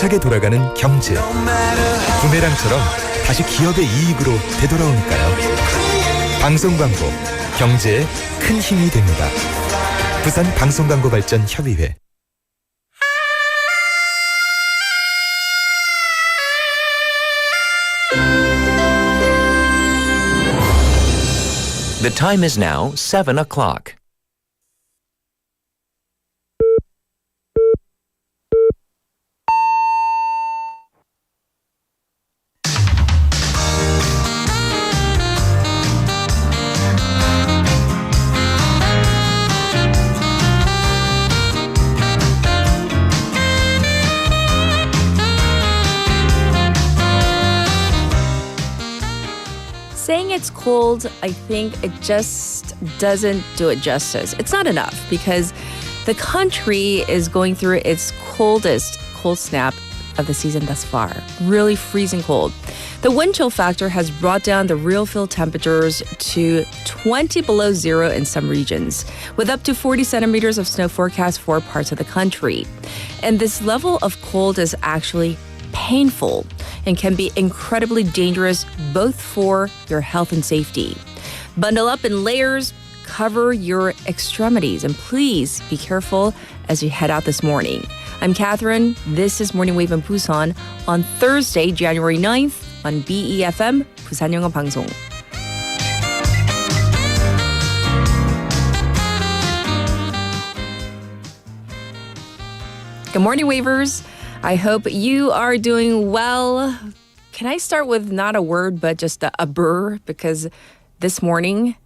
힘차게 돌아가는 경제. 부메랑처럼 다시 기업의 이익으로 되돌아오니까요. 방송 광고, 경제에 큰 힘이 됩니다. 부산 방송광고발전협의회. The time is now 7 o'clock. Saying it's cold, I think it just doesn't do it justice. It's not enough because the country is going through its coldest cold snap of the season thus far. Really freezing cold. The wind chill factor has brought down the real field temperatures to 20 below zero in some regions, with up to 40 centimeters of snow forecast for parts of the country. And this level of cold is actually painful and can be incredibly dangerous both for your health and safety. Bundle up in layers, cover your extremities, and please be careful as you head out this morning. I'm Catherine. This is Morning Wave in Busan on Thursday, January 9th on BEFM, 부산영어방송. Good morning, Wavers. I hope you are doing well. Can I start with not a word, but just a brr? Because this morning,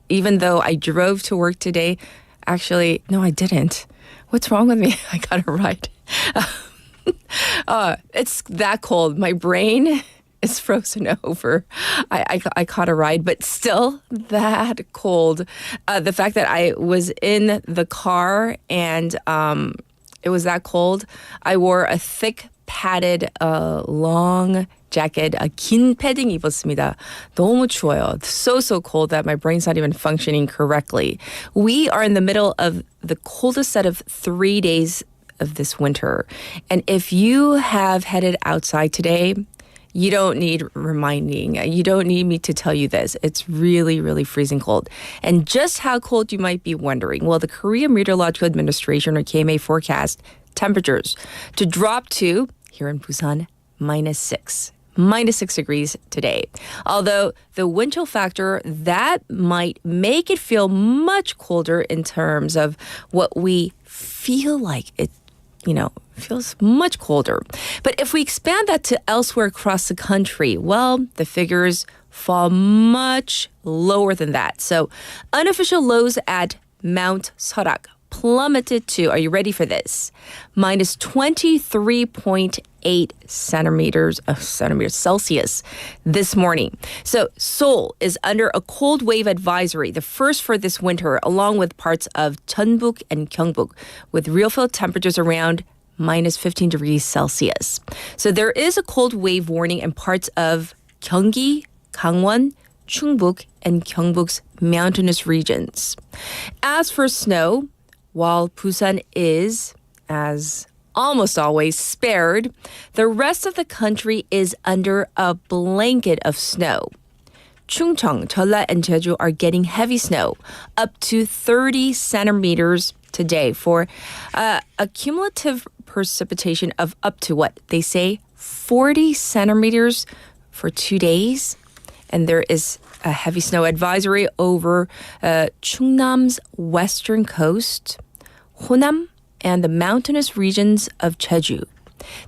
even though I drove to work today, actually, no, I didn't. What's wrong with me? I got a ride. It's that cold. My brain is frozen over. I caught a ride, but still that cold. The fact that I was in the car and it was that cold. I wore a thick padded long jacket, 긴 패딩 입었습니다. 너무 추워요. So cold that my brain's not even functioning correctly. We are in the middle of the coldest set of 3 days of this winter. And if you have headed outside today, you don't need reminding. You don't need me to tell you this. It's really, really freezing cold. And just how cold you might be wondering. Well, the Korean Meteorological Administration, or KMA, forecast temperatures to drop to, here in Busan, -6 degrees today. Although the wind chill factor, that might make it feel much colder in terms of what we feel like it feels much colder. But if we expand that to elsewhere across the country, well, the figures fall much lower than that. So unofficial lows at Mount Seorak plummeted to, are you ready for this? -23.8 centimeters Celsius this morning. So Seoul is under a cold wave advisory, the first for this winter, along with parts of Jeonbuk and Gyeongbuk, with real field temperatures around -15 degrees Celsius. So there is a cold wave warning in parts of Gyeonggi, Gangwon, Chungbuk, and Gyeongbuk's mountainous regions. As for snow, while Busan is, as almost always, spared, the rest of the country is under a blanket of snow. Chungcheong, Jeolla, and Jeju are getting heavy snow, up to 30 centimeters today for a cumulative precipitation of up to what they say 40 centimeters for 2 days. And there is a heavy snow advisory over Chungnam's western coast, Honam, and the mountainous regions of Jeju.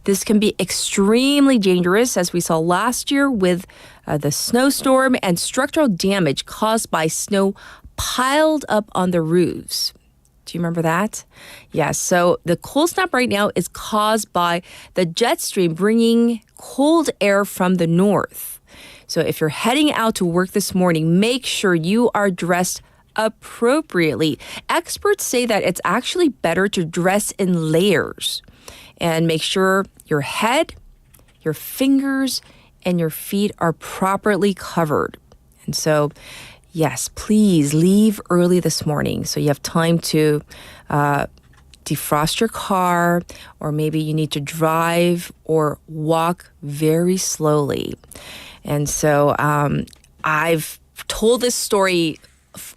This can be extremely dangerous, as we saw last year with the snowstorm and structural damage caused by snow piled up on the roofs. Do you remember that? Yes, so the cold snap right now is caused by the jet stream bringing cold air from the north. So if you're heading out to work this morning, make sure you are dressed appropriately. Experts say that it's actually better to dress in layers and make sure your head, your fingers, and your feet are properly covered. And so, yes, please leave early this morning so you have time to defrost your car, or maybe you need to drive or walk very slowly. And so I've told this story.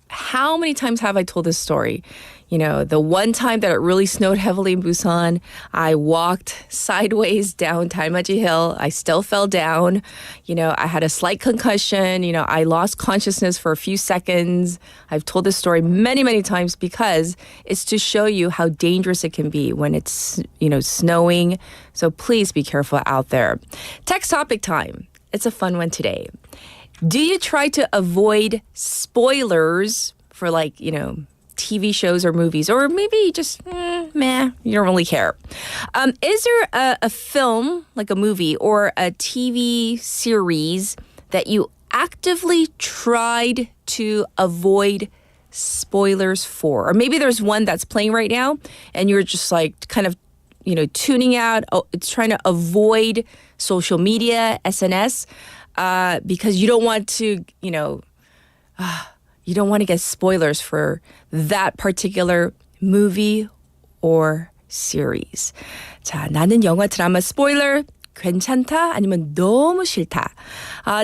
How many times have I told this story? You know, the one time that it really snowed heavily in Busan, I walked sideways down Dalmaji Hill. I still fell down. You know, I had a slight concussion. You know, I lost consciousness for a few seconds. I've told this story many, many times because it's to show you how dangerous it can be when it's, you know, snowing. So please be careful out there. Text topic time. It's a fun one today. Do you try to avoid spoilers for, like, you know, TV shows or movies, or maybe just meh, you don't really care? Is there a film, like a movie or a TV series that you actively tried to avoid spoilers for? Or maybe there's one that's playing right now and you're just like kind of, you know, tuning out. Oh, it's trying to avoid social media, SNS, because you don't want to, you know, you don't want to get spoilers for that particular movie or series. 자, 나는 영화 드라마 스포일러 괜찮다 아니면 너무 싫다.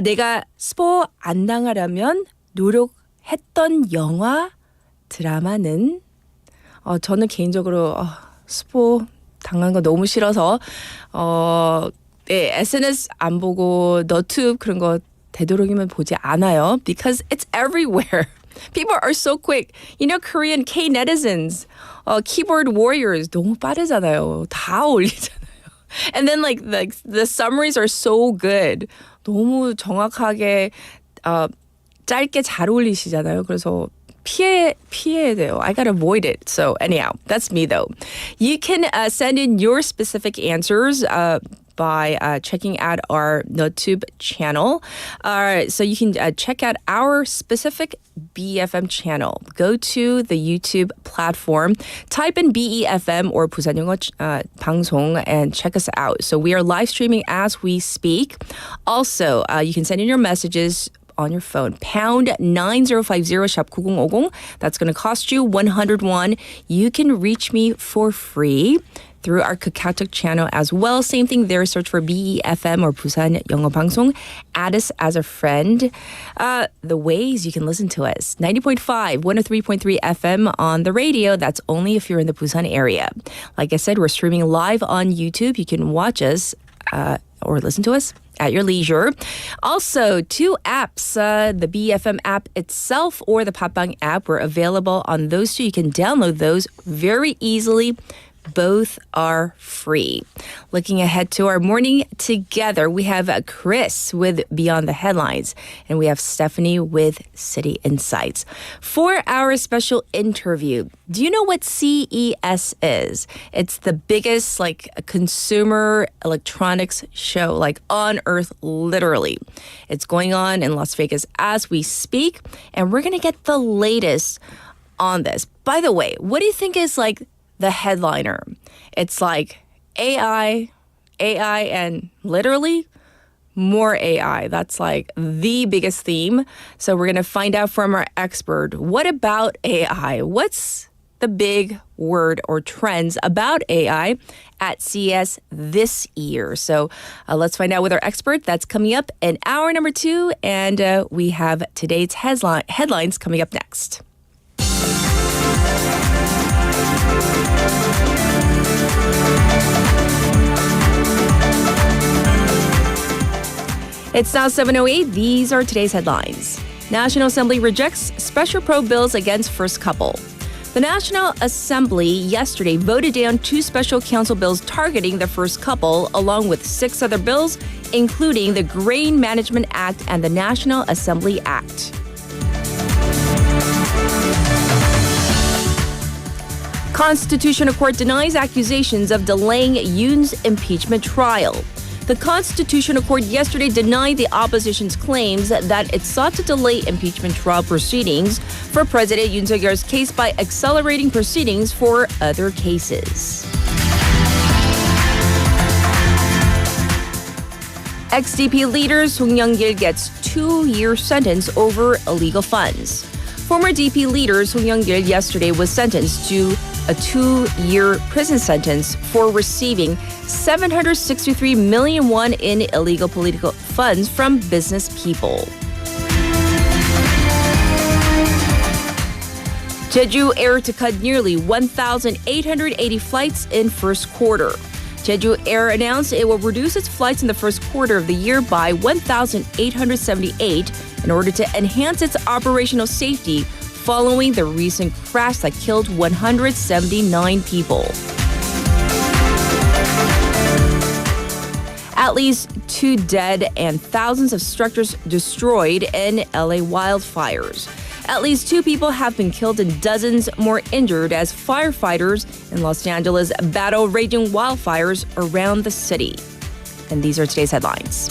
내가 스포 안 당하려면 노력했던 영화 드라마는 저는 개인적으로 스포 당한 거 너무 싫어서 네, SNS 안 보고 너튜브 그런 거 되도록이면 보지 않아요. Because it's everywhere. People are so quick. You know, Korean K-netizens, keyboard warriors 너무 빠르잖아요. 다 올리잖아요. And then like the summaries are so good. 너무 정확하게 짧게 잘 올리시잖아요. 그래서 피해야 돼요. I gotta avoid it. So anyhow, that's me though. You can send in your specific answers by checking out our NoTube channel. So you can check out our specific BFM channel. Go to the YouTube platform, type in BEFM or 부산영어방송 and check us out. So we are live streaming as we speak. Also, you can send in your messages on your phone. Pound 9050 샵 9050. That's going to cost you 101. You can reach me for free through our KakaoTalk channel as well. Same thing there. Search for BEFM or 부산영어방송. Add us as a friend. The ways you can listen to us. 90.5, 103.3 FM on the radio. That's only if you're in the Busan area. Like I said, we're streaming live on YouTube. You can watch us or listen to us at your leisure. Also, two apps, the BFM app itself or the Patbang app, were available on those two. You can download those very easily. Both are free. Looking ahead to our morning together, we have Chris with Beyond the Headlines, and we have Stephanie with City Insights. For our special interview, do you know what CES is? It's the biggest consumer electronics show on earth, literally. It's going on in Las Vegas as we speak, and we're going to get the latest on this. By the way, what do you think is the headliner? It's AI, and literally more AI. That's the biggest theme. So we're going to find out from our expert, what about AI? What's the big word or trends about AI at CES this year? So let's find out with our expert. That's coming up in hour number 2. And we have today's headlines coming up next. It's now 7:08. These are today's headlines. National Assembly rejects special probe bills against first couple. The National Assembly yesterday voted down 2 special council bills targeting the first couple, along with 6 other bills, including the Grain Management Act and the National Assembly Act. Constitutional Court denies accusations of delaying Yoon's impeachment trial. The Constitutional Court yesterday denied the opposition's claims that it sought to delay impeachment trial proceedings for President Yoon Suk-yeol's case by accelerating proceedings for other cases. Ex-DP leader Song Young-gil gets 2-year sentence over illegal funds. Former DP leader Song Young-gil yesterday was sentenced to a 2-year prison sentence for receiving 763 million won in illegal political funds from business people. Jeju Air to cut nearly 1,880 flights in first quarter. Jeju Air announced it will reduce its flights in the first quarter of the year by 1,878 in order to enhance its operational safety following the recent crash that killed 179 people. At least 2 dead and thousands of structures destroyed in LA wildfires. At least 2 people have been killed and dozens more injured as firefighters in Los Angeles battle raging wildfires around the city. And these are today's headlines.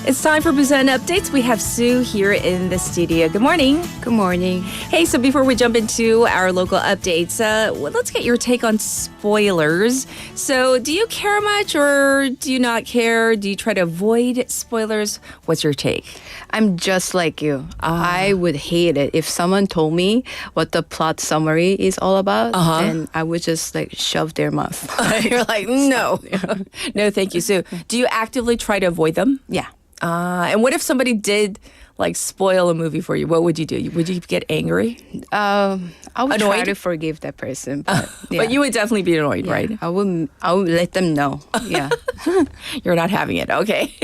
It's time for Busan Updates. We have Sue here in the studio. Good morning. Good morning. Hey, so before we jump into our local updates, let's get your take on spoilers. So do you care much or do you not care? Do you try to avoid spoilers? What's your take? I'm just like you. I would hate it if someone told me what the plot summary is all about, and I would just like shove their mouth. You're like, no. No, thank you. So do you actively try to avoid them? Yeah. And what if somebody did like spoil a movie for you? What would you do? Would you get angry? I would try Annoyed? to forgive that person, but But you would definitely be annoyed, yeah, right? I would let them know. Yeah. You're not having it. Okay.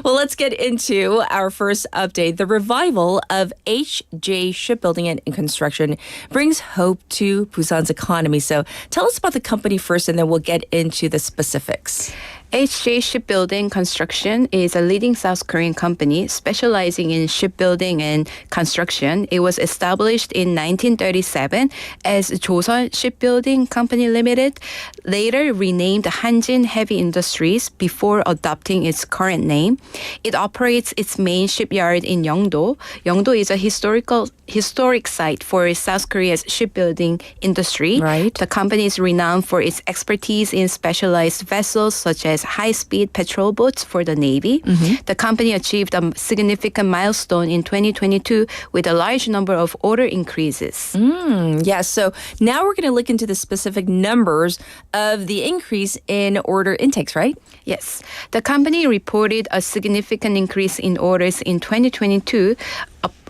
Well, let's get into our first update. The revival of HJ Shipbuilding and Construction brings hope to Busan's economy. So tell us about the company first, and then we'll get into the specifics. HJ Shipbuilding Construction is a leading South Korean company specializing in shipbuilding and construction. It was established in 1937 as Joseon Shipbuilding Company Limited, later renamed Hanjin Heavy Industries before adopting its current name. It operates its main shipyard in Yeongdo. Yeongdo is a historic site for South Korea's shipbuilding industry. Right. The company is renowned for its expertise in specialized vessels such as high-speed patrol boats for the Navy. The company achieved a significant milestone in 2022 with a large number of order increases. Yes. So now we're going to look into the specific numbers of the increase in order intakes, right? Yes. The company reported a significant increase in orders in 2022,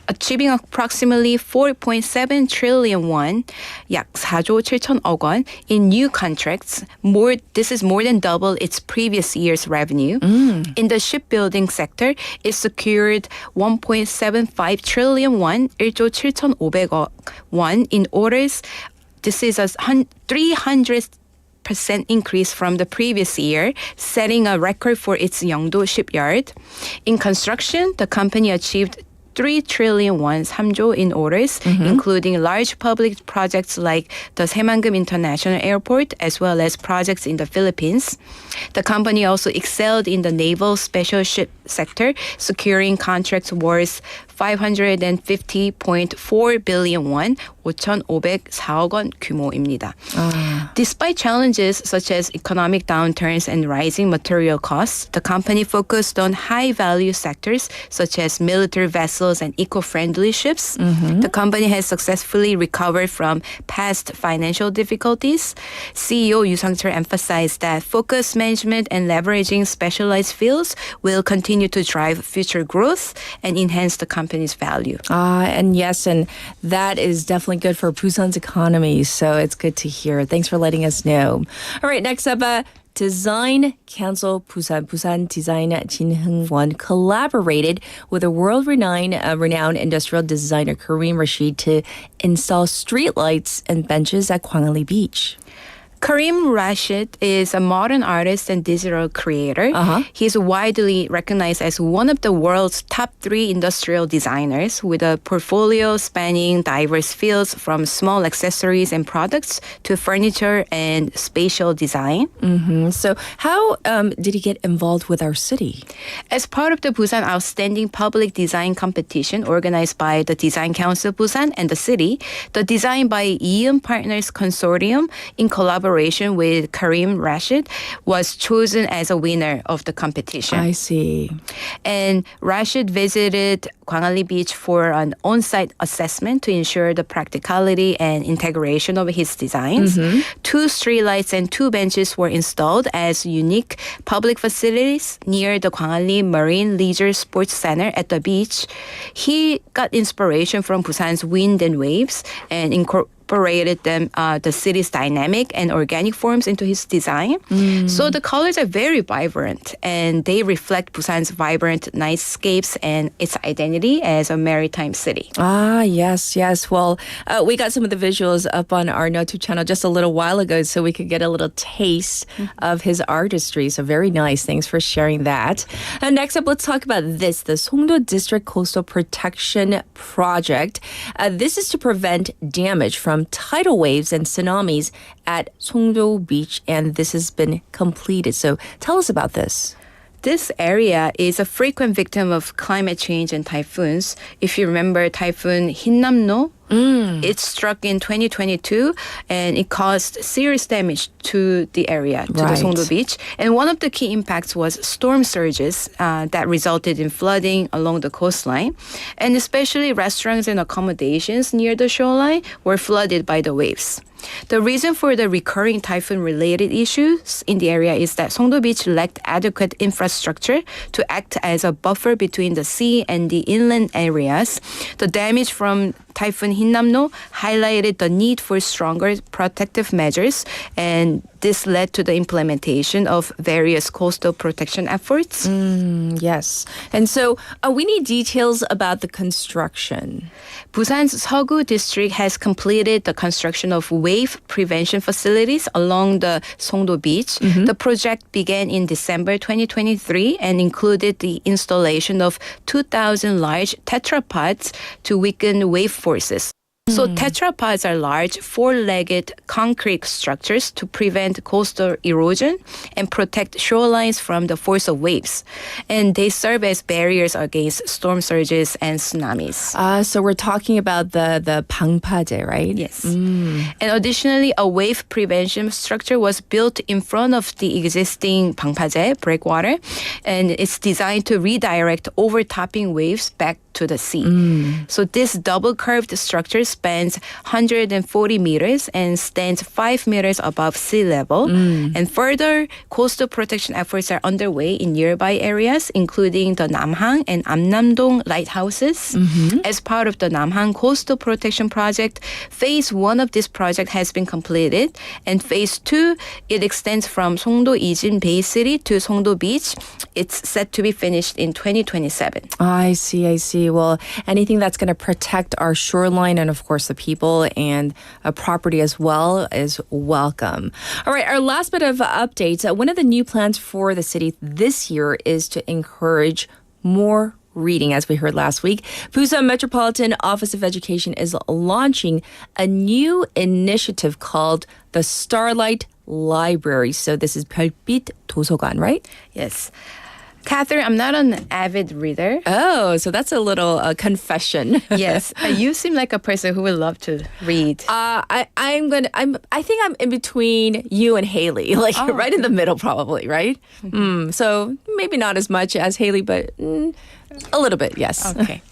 achieving approximately 4.7 trillion won, 약 4조 7천억 원, in new contracts. This is more than double its previous year's revenue. In the shipbuilding sector, it secured 1.75 trillion won, 1조 7,500억 won in orders. This is a 300% increase from the previous year, setting a record for its Yeongdo shipyard. In construction, the company achieved 3 trillion won, 3조 in orders, including large public projects like the Saemangeum International Airport, as well as projects in the Philippines. The company also excelled in the naval special ship sector, securing contracts worth 550.4 billion won, 5,504억 원 규모입니다. Despite challenges such as economic downturns and rising material costs, the company focused on high-value sectors such as military vessels and eco-friendly ships. The company has successfully recovered from past financial difficulties. CEO Yoo Sang-chul emphasized that focused management and leveraging specialized fields will continue to drive future growth and enhance the company's value. And yes, and that is definitely good for Busan's economy. So it's good to hear. Thanks for letting us know. All right, next up, Design Council Busan Design 진흥원 collaborated with a world-renowned industrial designer Kareem Rashid to install streetlights and benches at Gwangali Beach. Karim Rashid is a modern artist and digital creator. He's widely recognized as one of the world's top 3 industrial designers with a portfolio spanning diverse fields from small accessories and products to furniture and spatial design. So how did he get involved with our city? As part of the Busan Outstanding Public Design Competition organized by the Design Council Busan and the city, the Design by Yoon Partners Consortium in collaboration with Karim Rashid was chosen as a winner of the competition. I see. And Rashid visited Gwangalli Beach for an on-site assessment to ensure the practicality and integration of his designs. 2 streetlights and 2 benches were installed as unique public facilities near the Gwangalli Marine Leisure Sports Center at the beach. He got inspiration from Busan's wind and waves and incorporated them, the city's dynamic and organic forms into his design. So the colors are very vibrant and they reflect Busan's vibrant nightscapes and its identity as a maritime city. Ah, yes. Well, we got some of the visuals up on our YouTube channel just a little while ago so we could get a little taste of his artistry. So very nice. Thanks for sharing that. And next up, let's talk about this, the Songdo District Coastal Protection Project. This is to prevent damage from tidal waves and tsunamis at Songdo Beach, and this has been completed. So tell us about this. This area is a frequent victim of climate change and typhoons. If you remember Typhoon Hinnamno, it struck in 2022 and it caused serious damage to the area, to the Songdo Beach. And one of the key impacts was storm surges that resulted in flooding along the coastline. And especially restaurants and accommodations near the shoreline were flooded by the waves. The reason for the recurring typhoon-related issues in the area is that Songdo Beach lacked adequate infrastructure to act as a buffer between the sea and the inland areas. The damage from Typhoon Hinnamno highlighted the need for stronger protective measures, and this led to the implementation of various coastal protection efforts. Yes. And so we need details about the construction. Busan's Seoggu district has completed the construction of wave prevention facilities along the Songdo Beach. The project began in December 2023 and included the installation of 2,000 large tetrapods to weaken wave forces. So tetrapods are large, 4-legged concrete structures to prevent coastal erosion and protect shorelines from the force of waves. And they serve as barriers against storm surges and tsunamis. So we're talking about the 방파제, right? Yes. And additionally, a wave prevention structure was built in front of the existing 방파제 breakwater, and it's designed to redirect overtopping waves back to the sea. So this double curved structure spans 140 meters and stands 5 meters above sea level. And further, coastal protection efforts are underway in nearby areas, including the Namhang and Amnamdong lighthouses. As part of the Namhang Coastal Protection Project, Phase 1 of this project has been completed, and Phase 2, it extends from Songdo Ijin Bay City to Songdo Beach. It's set to be finished in 2027. I see. Well, anything that's going to protect our shoreline and, of course, the people and property as well is welcome. All right, our last bit of updates. One of the new plans for the city this year is to encourage more reading, as we heard last week. Busan Metropolitan Office of Education is launching a new initiative called the Starlight Library. So this is 별빛 도서관, right? Yes. Catherine, I'm not an avid reader. Oh, so that's a little confession. Yes, you seem like a person who would love to read. I think I'm in between you and Haley, like right in the middle, probably, right? So maybe not as much as Haley, but a little bit, yes. Okay.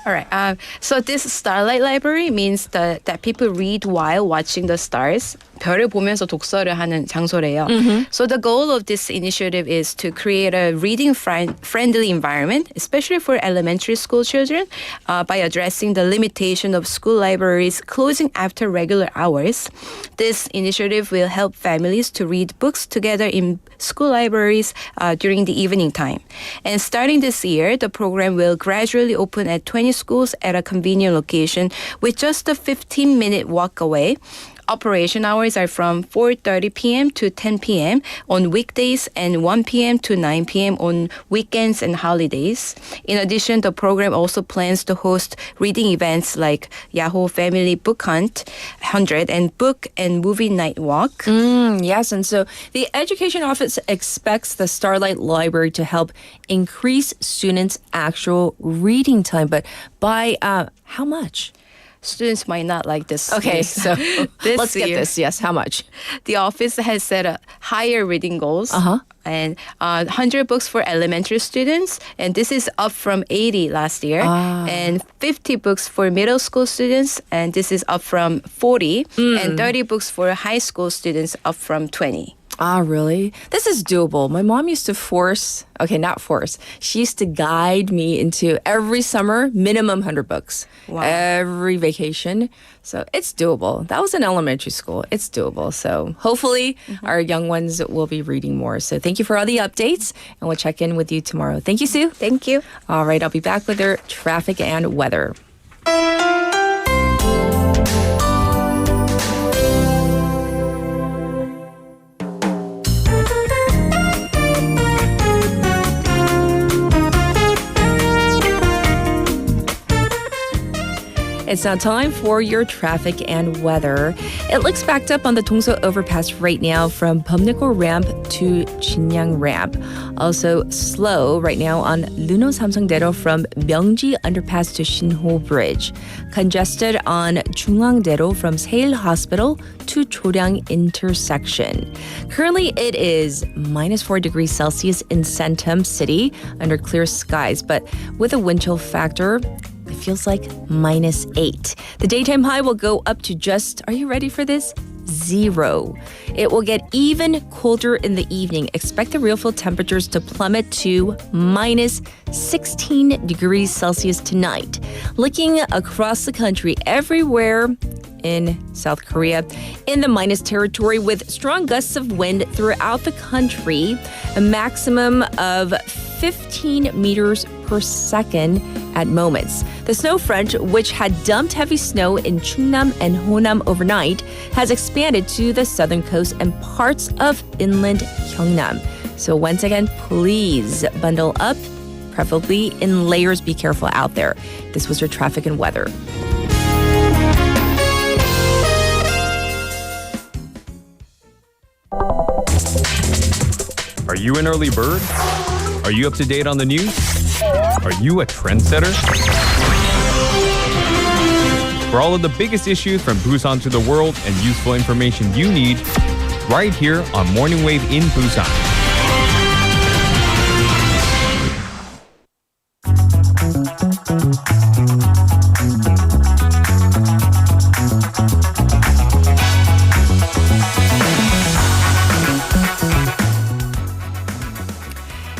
All right. So this Starlight Library means that people read while watching the stars. 별을 보면서 독서를 하는 장소래요. So the goal of this initiative is to create a reading-friendly environment, especially for elementary school children, by addressing the limitation of school libraries closing after regular hours. This initiative will help families to read books together in school libraries during the evening time. And starting this year, the program will gradually open at 20 schools at a convenient location with just a 15-minute walk away. operation hours are from 4:30 p.m. to 10 p.m. on weekdays and 1 p.m. to 9 p.m. on weekends and holidays. In addition, the program also plans to host reading events like Yahoo Family Book Hunt 100 and Book and Movie Night Walk. Yes, and so the Education Office expects the Starlight Library to help increase students' actual reading time, but by how much? Students might not like this. Okay, news. so This let's get year, this. Yes, how much? The office has set a higher reading goals. Uh-huh. And 100 books for elementary students, and this is up from 80 last year. And 50 books for middle school students, and this is up from 40. And 30 books for high school students, up from 20. Ah, really? This is doable. My mom used to she used to guide me into every summer, minimum 100 books. Wow. Every vacation. So it's doable. That was in elementary school. It's doable. So hopefully our young ones will be reading more. So thank you for all the updates, and we'll check in with you tomorrow. Thank you, Sue. Thank you. All right, I'll be back with your traffic and weather. It's now time for your traffic and weather. It looks backed up on the Dongso overpass right now from Bumnikor ramp to Chinyang ramp. Also slow right now on Luno Samsungdaedo from Myeongji underpass to Shinho bridge. Congested on Jungangdaedo from Seil Hospital to Choryang intersection. Currently it is minus 4 degrees Celsius in Santum City under clear skies, but with a wind chill factor, it feels like minus 8. The daytime high will go up to just, are you ready for this? 0. It will get even colder in the evening. Expect the real field temperatures to plummet to minus 16 degrees Celsius tonight. Looking across the country, everywhere in South Korea in the minus territory with strong gusts of wind throughout the country, a maximum of 15 meters per second at moments. The snow front, which had dumped heavy snow in Chungnam and Honam overnight, has expanded to the southern coast and parts of inland Gyeongnam. So once again, please bundle up, preferably in layers. Be careful out there. This was your traffic and weather. Are you an early bird? Are you up to date on the news? Are you a trendsetter? For all of the biggest issues from Busan to the world and useful information you need, right here on Morning Wave in Busan.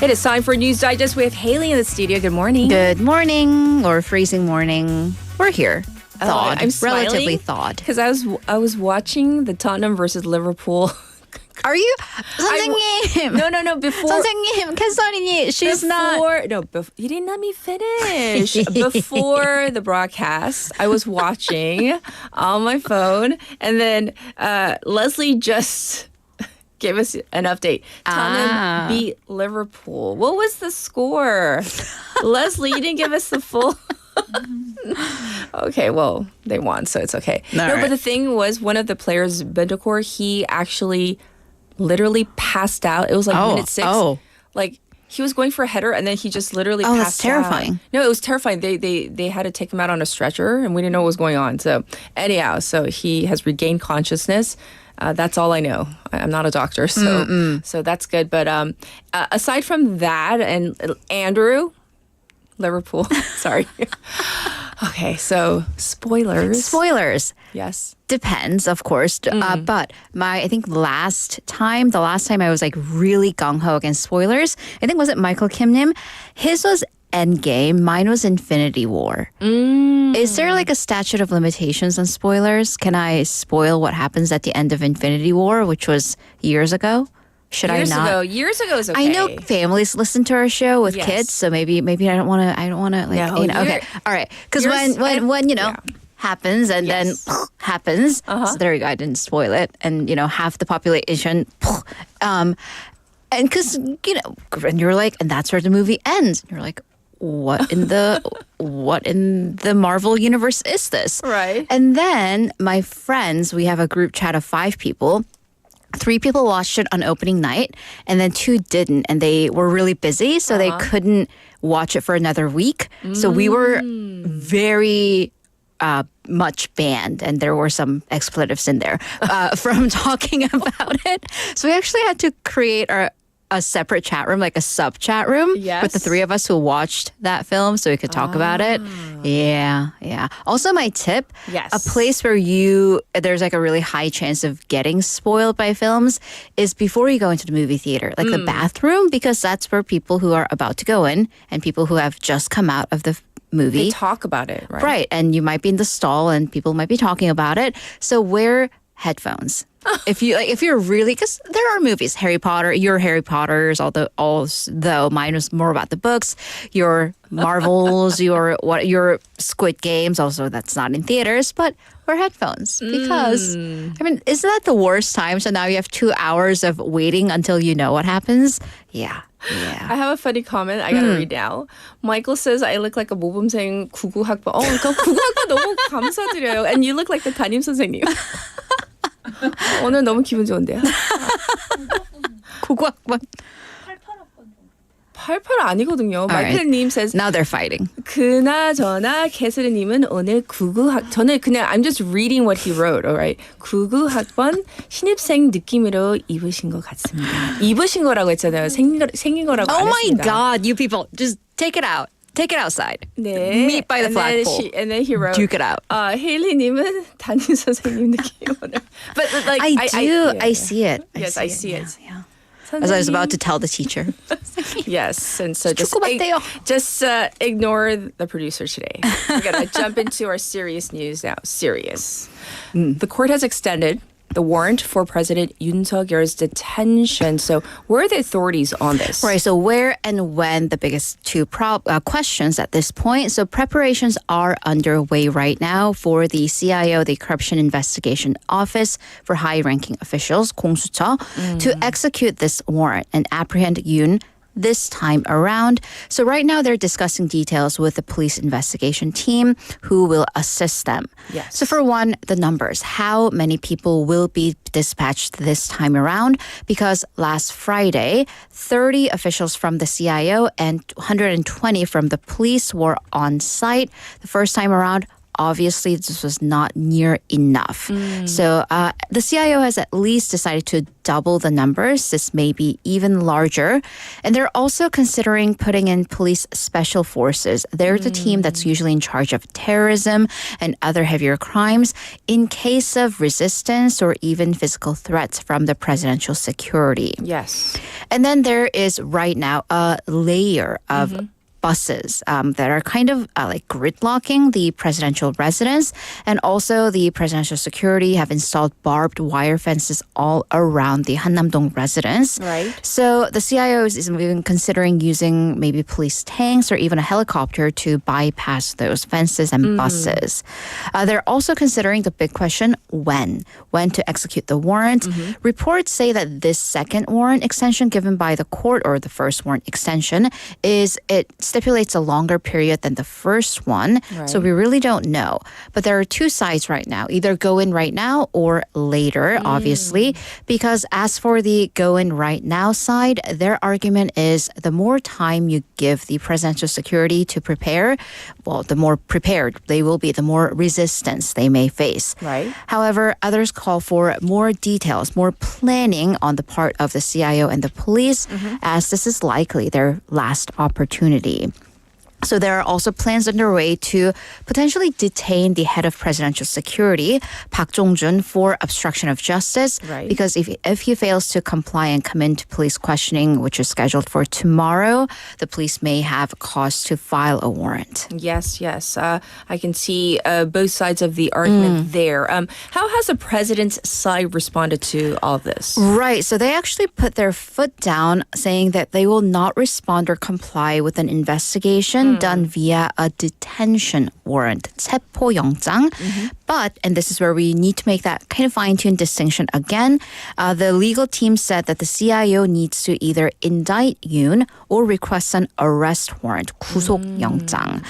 It is time for News Digest. We have Haley in the studio. Good morning. Good morning or freezing morning. We're here. Thawed. I'm smiling relatively thawed. because I was watching the Tottenham versus Liverpool. Are you? 선생님. No. Before. 선생님, 캐서린이, she's not. You didn't let me finish. Before the broadcast, I was watching on my phone, and then Leslie just gave us an update. Tottenham beat Liverpool. What was the score? Leslie, you didn't give us the full. Okay, well, they won, so it's okay. But the thing was, one of the players, Bendakor, he actually literally passed out. It was like minute 6. Like, he was going for a header, and then he just literally passed out. That's terrifying. No, it was terrifying. They had to take him out on a stretcher, and we didn't know what was going on. So anyhow, so he has regained consciousness. That's all I know. I'm not a doctor, so that's good. But aside from that, and Andrew, Liverpool, sorry. Okay, so spoilers. Yes. Depends, of course. But I think the last time I was like really gung-ho against spoilers, I think was it Michael Kim-nim? His was Endgame, mine was Infinity War. Is there like a statute of limitations on spoilers? Can I spoil what happens at the end of Infinity War, which was years ago? Should I not? Years ago is okay. I know families listen to our show with Yes. kids, so maybe I don't want to like No, okay, all right. Because when happens and Yes. then happens. So there you go. I didn't spoil it. And, half the population. And because, and you're like, and that's where the movie ends. And you're like, what in the Marvel universe is this? Right. And then my friends, we have a group chat of 5 people. 3 people watched it on opening night, and then 2 didn't, and they were really busy, so they couldn't watch it for another week. So we were very much banned, and there were some expletives in there from talking about it. So we actually had to create a separate chat room, like a sub chat room with the 3 of us who watched that film so we could talk about it. Yeah. Also my tip, a place where there's like a really high chance of getting spoiled by films is before you go into the movie theater, like the bathroom, because that's where people who are about to go in and people who have just come out of the movie. They talk about it, right? Right. And you might be in the stall and people might be talking about it. So wear headphones. If you're really, because there are movies, Harry Potter, your Harry Potters, although mine was more about the books, your Marvels, your Squid Games, also that's not in theaters, but wear headphones because, isn't that the worst time? So now you have 2 hours of waiting until you know what happens. Yeah. I have a funny comment I gotta read now. Michael says I look like a 모범생 99학번. 그러니까 99학번 너무 감사드려요. And you look like the 담임 선생님. 오늘 너무 기분 좋은데요. 99학번. 88 아니거든요. 마이클님 says Now they're fighting. 그나저나 캐서린님은 오늘 99학 저는 그냥 I'm just reading what he wrote, alright. 99학번 신입생 느낌으로 입으신 것 같습니다. 입으신 거라고 했잖아요. 생긴 거라고 안 Oh my 했습니다. God, you people, just take it out. Take it outside. 네. Meet by the flagpole. And then he wrote, Duke it out. 헤일리님은 담임 선생님 느낌 오늘. But like I see it. Yes, I see it. Yeah. As I was about to tell the teacher. Yes, and so just 축구봤대요. ignore the producer today. We're gonna jump into our serious news now. Serious. The court has extended the warrant for President Yoon Suk-yeol's detention. So where are the authorities on this? Right, so where and when, the biggest 2 questions at this point. So preparations are underway right now for the CIO, the Corruption Investigation Office for high-ranking officials, 공수처, to execute this warrant and apprehend Yoon this time around. So right now they're discussing details with the police investigation team who will assist them. Yes. So for one, the numbers. How many people will be dispatched this time around? Because last Friday, 30 officials from the CIO and 120 from the police were on site. The first time around, obviously, this was not near enough. So the CIO has at least decided to double the numbers. This may be even larger. And they're also considering putting in police special forces. They're the team that's usually in charge of terrorism and other heavier crimes in case of resistance or even physical threats from the presidential security. Yes. And then there is right now a layer of buses that are kind of like gridlocking the presidential residence, and also the presidential security have installed barbed wire fences all around the Hannam-dong residence. Right. So the CIO is even considering using maybe police tanks or even a helicopter to bypass those fences and buses. They're also considering the big question, when to execute the warrant. Reports say that this second warrant extension given by the court, or the first warrant extension, it stipulates a longer period than the first one. Right. So we really don't know. But there are 2 sides right now. Either go in right now or later, obviously. Because as for the go in right now side, their argument is the more time you give the presidential security to prepare, well, the more prepared they will be, the more resistance they may face. Right. However, others call for more details, more planning on the part of the CIO and the police, as this is likely their last opportunity. So there are also plans underway to potentially detain the head of presidential security, Park Jong-jun, for obstruction of justice. Right. Because if he fails to comply and come into police questioning, which is scheduled for tomorrow, the police may have cause to file a warrant. Yes. I can see both sides of the argument there. How has the president's side responded to all of this? Right. So they actually put their foot down, saying that they will not respond or comply with an investigation being done via a detention warrant, 체포영장. But, and this is where we need to make that kind of fine-tuned distinction again, the legal team said that the CIO needs to either indict Yoon or request an arrest warrant, 구속영장.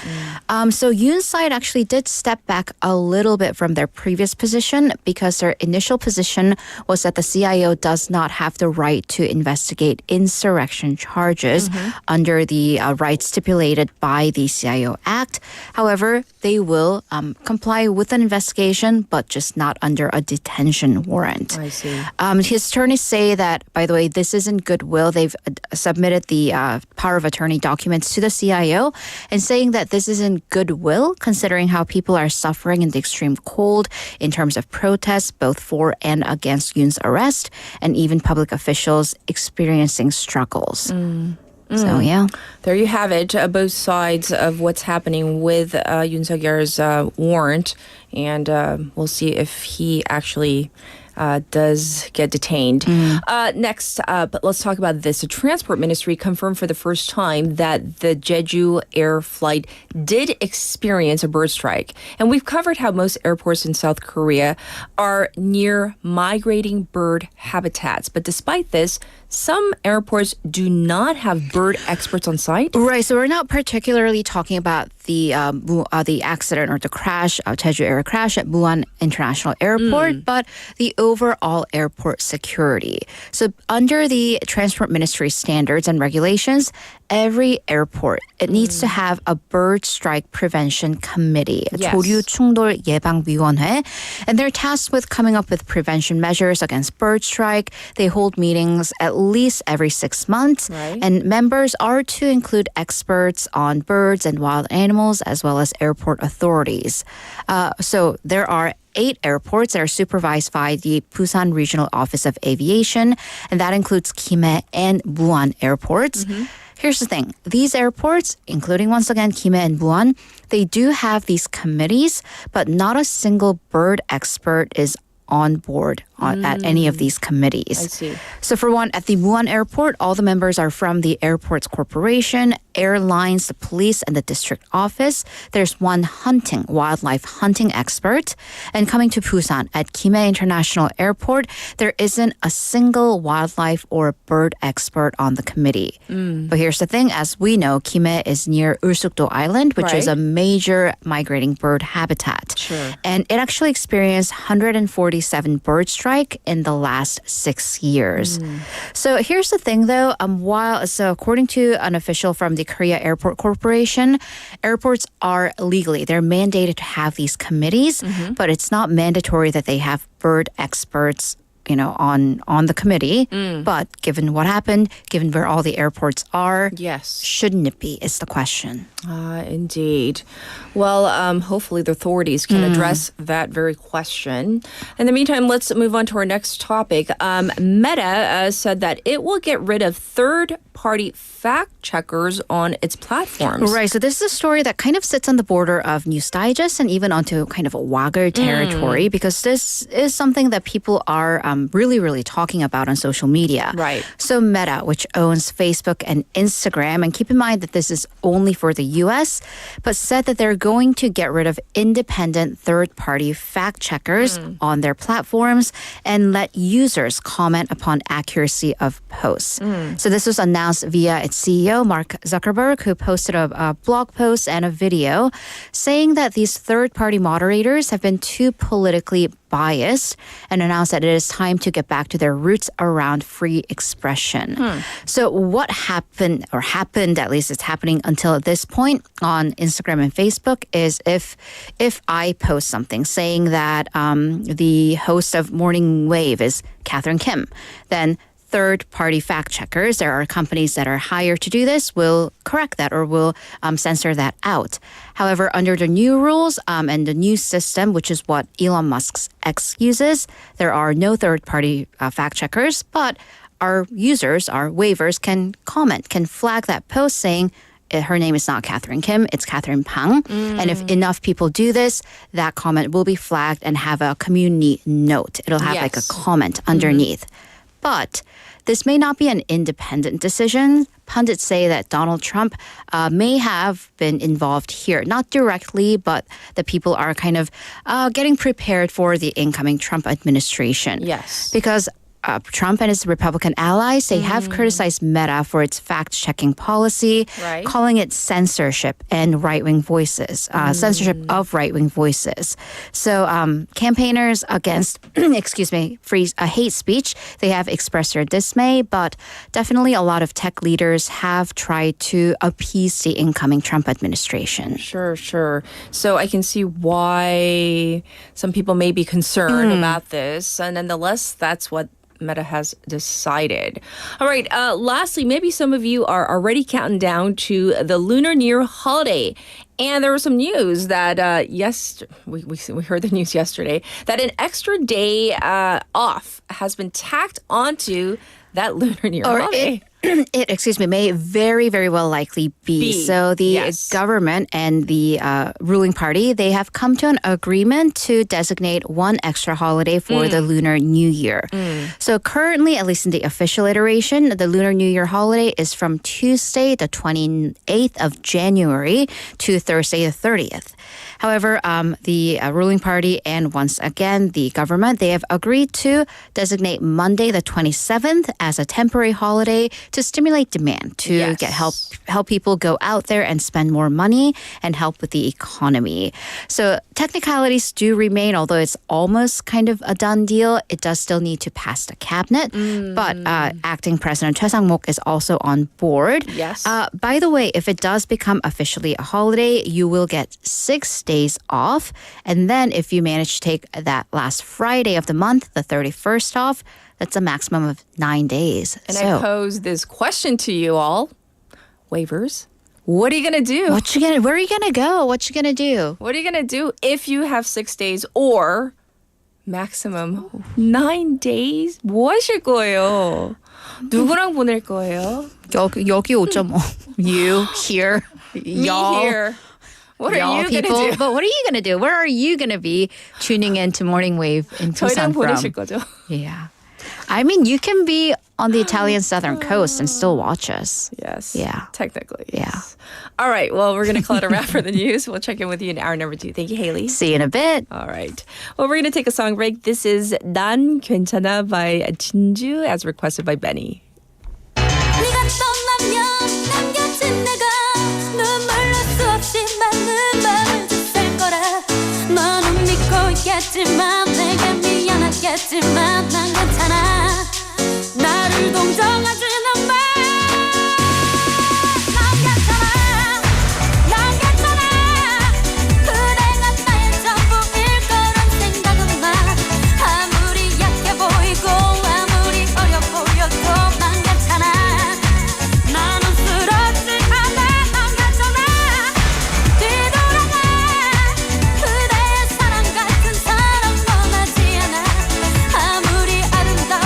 So Yoon's side actually did step back a little bit from their previous position because their initial position was that the CIO does not have the right to investigate insurrection charges under the rights stipulated by the CIO Act. However, they will comply with an investigation, but just not under a detention warrant. I see. His attorneys say that, by the way, this isn't goodwill. They've submitted the power of attorney documents to the CIO and saying that this isn't goodwill, considering how people are suffering in the extreme cold in terms of protests, both for and against Yoon's arrest, and even public officials experiencing struggles. So, yeah. There you have it, both sides of what's happening with Yoon Suk-yeol's warrant. And we'll see if he actually does get detained. Next up, let's talk about this. The Transport Ministry confirmed for the first time that the Jeju Air flight did experience a bird strike. And we've covered how most airports in South Korea are near migrating bird habitats. But despite this, some airports do not have bird experts on site. Right, so we're not particularly talking about the accident or the crash, Jeju Air crash at Busan International Airport, but the overall airport security. So under the Transport Ministry standards and regulations, every airport, it needs to have a bird strike prevention committee, Yes. 조류 충돌 예방위원회, and they're tasked with coming up with prevention measures against bird strike. They hold meetings at least every 6 months, Right. and members are to include experts on birds and wild animals as well as airport authorities. So there are 8 airports that are supervised by the Busan Regional Office of Aviation, and that includes Gimhae and Muan airports. Here's the thing. These airports, including once again Gimhae and Muan, they do have these committees, but not a single bird expert is on board at any of these committees. I see. So for one, at the Muan airport, all the members are from the airport's corporation, airlines, the police, and the district office. There's one wildlife hunting expert. And coming to Busan, at Gimhae International Airport, there isn't a single wildlife or bird expert on the committee. But here's the thing, as we know, Gimhae is near Ulsukdo Island, which is Right. a major migrating bird habitat. Sure. And it actually experienced 147 bird strike in the last 6 years. So here's the thing, though. According to an official from the Korea Airport Corporation, airports are legally, they're mandated to have these committees, but it's not mandatory that they have bird experts on the committee. But given what happened, given where all the airports are, Yes. shouldn't it be is the question. Indeed. Well, hopefully the authorities can address that very question. In the meantime, let's move on to our next topic. Meta said that it will get rid of third-party fact checkers on its platforms. Right. So this is a story that kind of sits on the border of News Digest and even onto kind of a waggle territory because this is something that people are really, really talking about on social media. Right. So Meta, which owns Facebook and Instagram, and keep in mind that this is only for the U.S., but said that they're going to get rid of independent third-party fact checkers on their platforms and let users comment upon accuracy of posts. So this was announced via its CEO, Mark Zuckerberg, who posted a blog post and a video saying that these third-party moderators have been too politically biased and announced that it is time to get back to their roots around free expression. So what happened, at least it's happening until this point on Instagram and Facebook, is if I post something saying that the host of Morning Wave is Catherine Kim, then third-party fact checkers, there are companies that are hired to do this, will correct that or will censor that out. However, under the new rules and the new system, which is what Elon Musk's X uses, there are no third-party fact checkers, but our users, our waivers, can comment, can flag that post saying, her name is not Catherine Kim, it's Catherine Pang. And if enough people do this, that comment will be flagged and have a community note. It'll have like a Yes. comment underneath. But this may not be an independent decision. Pundits say that Donald Trump may have been involved here. Not directly, but the people are kind of getting prepared for the incoming Trump administration. Yes. Because Trump and his Republican allies, they have criticized Meta for its fact-checking policy, Right. calling it censorship and right-wing voices, censorship of right-wing voices. So campaigners against, free hate speech, they have expressed their dismay, but definitely a lot of tech leaders have tried to appease the incoming Trump administration. Sure. So I can see why some people may be concerned about this. And nonetheless, that's what Meta has decided. All right. Lastly, maybe some of you are already counting down to the Lunar New Year holiday. And there was some news that, we heard the news yesterday, that an extra day off has been tacked onto that Lunar New Year holiday. It may very, very well likely be. So the government and the ruling party, they have come to an agreement to designate one extra holiday for the Lunar New Year. So currently, at least in the official iteration, the Lunar New Year holiday is from Tuesday, the 28th of January to Thursday, the 30th. However, the ruling party and once again the government, they have agreed to designate Monday the 27th as a temporary holiday to stimulate demand, to get help people go out there and spend more money and help with the economy. So technicalities do remain, although it's almost kind of a done deal. It does still need to pass the cabinet. But acting President Choi Sang-mok is also on board. Yes. By the way, if it does become officially a holiday, you will get 6 days off. And then if you manage to take that last Friday of the month, the 31st off, that's a maximum of 9 days. And I pose this question to you all. Waivers. What are you going to do? Where are you going to go? What you going to do? What are you going to do if you have 6 days or maximum 9 days? 뭐 하실 거예요? 누구랑 보낼 거예요? 여기 오죠 뭐. You, here, y'all. Me here. What are y'all you going to people. do? But what are you going to do? Where are you going to be tuning in to Morning Wave in 저희랑 Busan from? 보내실 거죠? Yeah. I mean, you can be on the Italian southern coast and still watch us. Yes. Yeah. Technically. Yeah. Yes. All right. Well, we're going to call it a wrap for the news. We'll check in with you in hour number 2. Thank you, Haley. See you in a bit. All right. Well, we're going to take a song break. This is 난 괜찮아 by Jeju as requested by Benny. 네가 떠나면 남겨진 내가 눈물로 수없이 많은 마음을 줬을 거라 너는 믿고 있겠지만 내게 미안하겠지만 난 괜찮아 나를 동정하지는 마 난 괜찮아 난 괜찮아 그대가 나의 전부일 거란 생각은 마 아무리 약해 보이고 아무리 어려 보여도 난 괜찮아 나는 쓰러지지 않아 난 괜찮아 뒤돌아봐 그대의 사랑 같은 사랑 원하지 않아 아무리 아름다워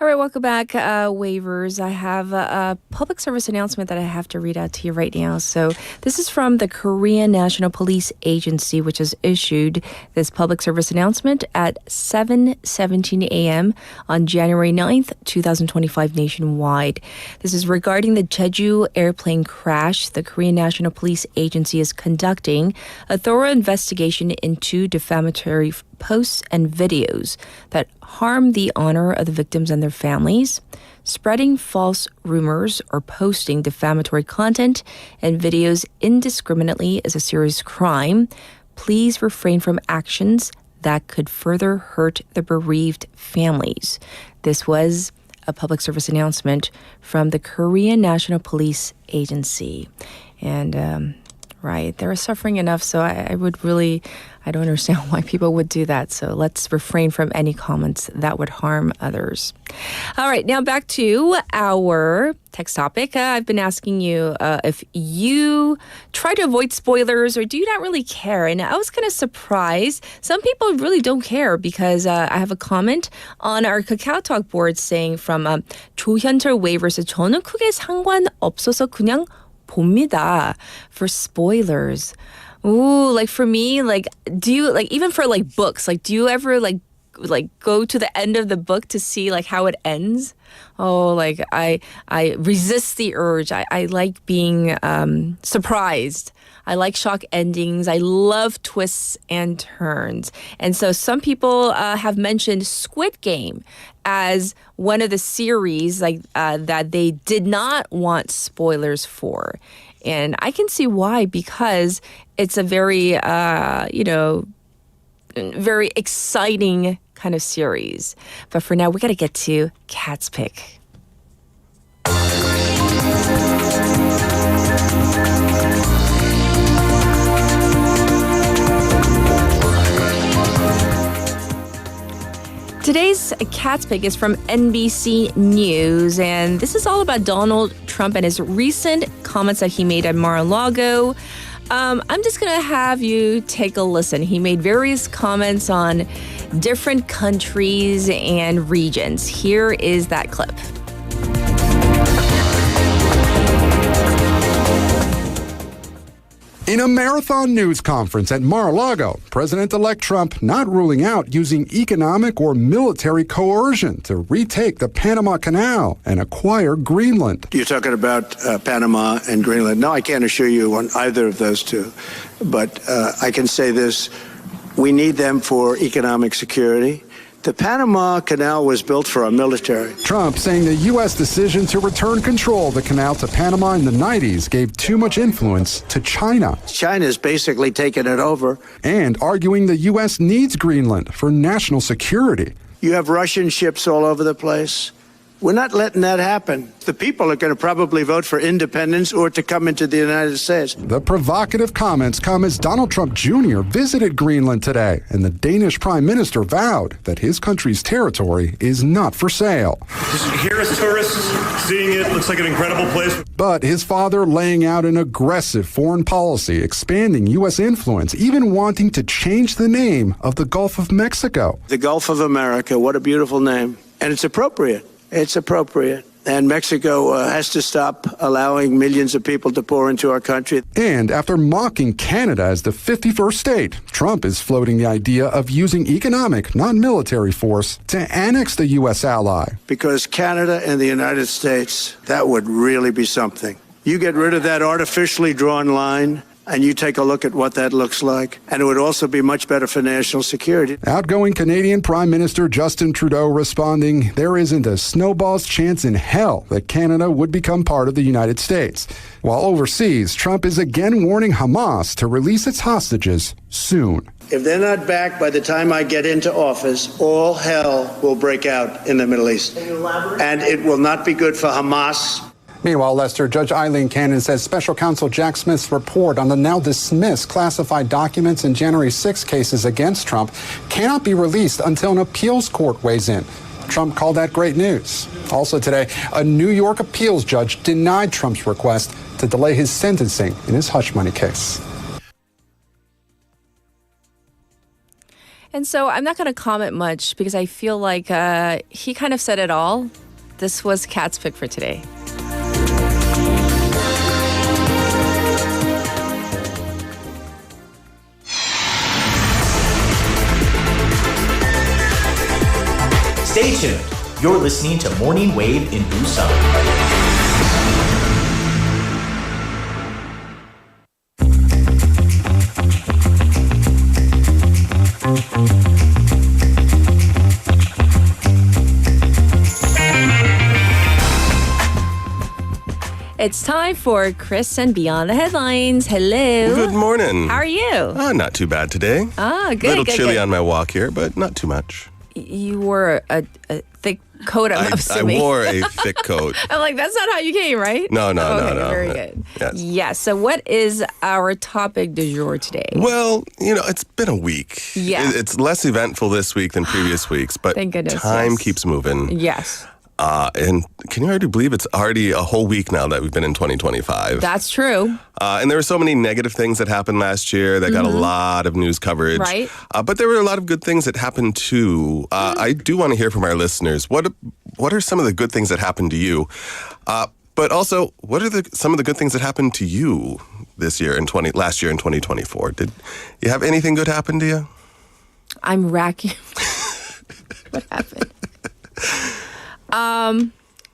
All right, welcome back, waivers. I have a public service announcement that I have to read out to you right now. So this is from the Korean National Police Agency, which has issued this public service announcement at 7:17 a.m. on January 9th, 2025 nationwide. This is regarding the Jeju airplane crash. The Korean National Police Agency is conducting a thorough investigation into defamatory posts and videos that harm the honor of the victims and their families. Spreading false rumors or posting defamatory content and videos indiscriminately is a serious crime. Please refrain from actions that could further hurt the bereaved families. This was a public service announcement from the Korean National Police Agency. And right, they're suffering enough, so I don't understand why people would do that. So let's refrain from any comments that would harm others. All right, now back to our text topic. I've been asking you if you try to avoid spoilers or do you not really care? And I was kind of surprised. Some people really don't care because I have a comment on our KakaoTalk board saying from 조현철 waivers, 저는 크게 상관없어서 그냥 봅니다 for spoilers. Ooh, like for me, like do you like even for like books, like do you ever like go to the end of the book to see like how it ends? Oh, like I resist the urge. I like being surprised. I like shock endings. I love twists and turns. And so some people have mentioned Squid Game as one of the series like that they did not want spoilers for. And I can see why, because it's a very, very exciting kind of series. But for now, we got to get to Kat's Pick. Today's Cat's Pick is from NBC News, and this is all about Donald Trump and his recent comments that he made at Mar-a-Lago. I'm just going to have you take a listen. He made various comments on different countries and regions. Here is that clip. In a marathon news conference at Mar-a-Lago, President-elect Trump not ruling out using economic or military coercion to retake the Panama Canal and acquire Greenland. You're talking about Panama and Greenland. No, I can't assure you on either of those two. But I can say this. We need them for economic security. The Panama Canal was built for our military. Trump saying the U.S. decision to return control of the canal to Panama in the 90s gave too much influence to China. China's basically taken it over. And arguing the U.S. needs Greenland for national security. You have Russian ships all over the place. We're not letting that happen. The people are going to probably vote for independence or to come into the United States. The provocative comments come as Donald Trump Jr. visited Greenland today, and the Danish Prime Minister vowed that his country's territory is not for sale. Just here as tourists, seeing it, looks like an incredible place. But his father laying out an aggressive foreign policy, expanding U.S. influence, even wanting to change the name of the Gulf of Mexico. The Gulf of America, what a beautiful name. And it's appropriate. It's appropriate. And Mexico has to stop allowing millions of people to pour into our country. And after mocking Canada as the 51st state, Trump is floating the idea of using economic, not military force to annex the U.S. ally. Because Canada and the United States, that would really be something. You get rid of that artificially drawn line, and you take a look at what that looks like, and it would also be much better for national security. Outgoing Canadian Prime Minister Justin Trudeau responding, there isn't a snowball's chance in hell that Canada would become part of the United States. While overseas, Trump is again warning Hamas to release its hostages soon. If they're not back by the time I get into office, all hell will break out in the Middle East. And it will not be good for Hamas. Meanwhile, Lester, Judge Eileen Cannon says Special Counsel Jack Smith's report on the now dismissed classified documents in January 6 cases against Trump cannot be released until an appeals court weighs in. Trump called that great news. Also today, a New York appeals judge denied Trump's request to delay his sentencing in his hush money case. And so I'm not going to comment much because I feel like he kind of said it all. This was Kat's pick for today. Stay tuned. You're listening to Morning Wave in Busan. It's time for Chris and Beyond the Headlines. Hello. Good morning. How are you? Not too bad today. Good. A little good, chilly good. on my walk here, but not too much. You wore a thick coat, I'm I assuming. wore a thick coat. I'm like, that's not how you came, right? No. Very good. Yes. Yeah, so what is our topic du jour today? Well, it's been a week. Yeah. It's less eventful this week than previous weeks, but Thank goodness, time yes. keeps moving. Yes. And can you already believe it's already a whole week now that we've been in 2025? That's true. And there were so many negative things that happened last year that got a lot of news coverage. Right. But there were a lot of good things that happened too. I do want to hear from our listeners. What are some of the good things that happened to you? But also, what are some of the good things that happened to you last year in 2024? Did you have anything good happen to you? I'm racking. What happened?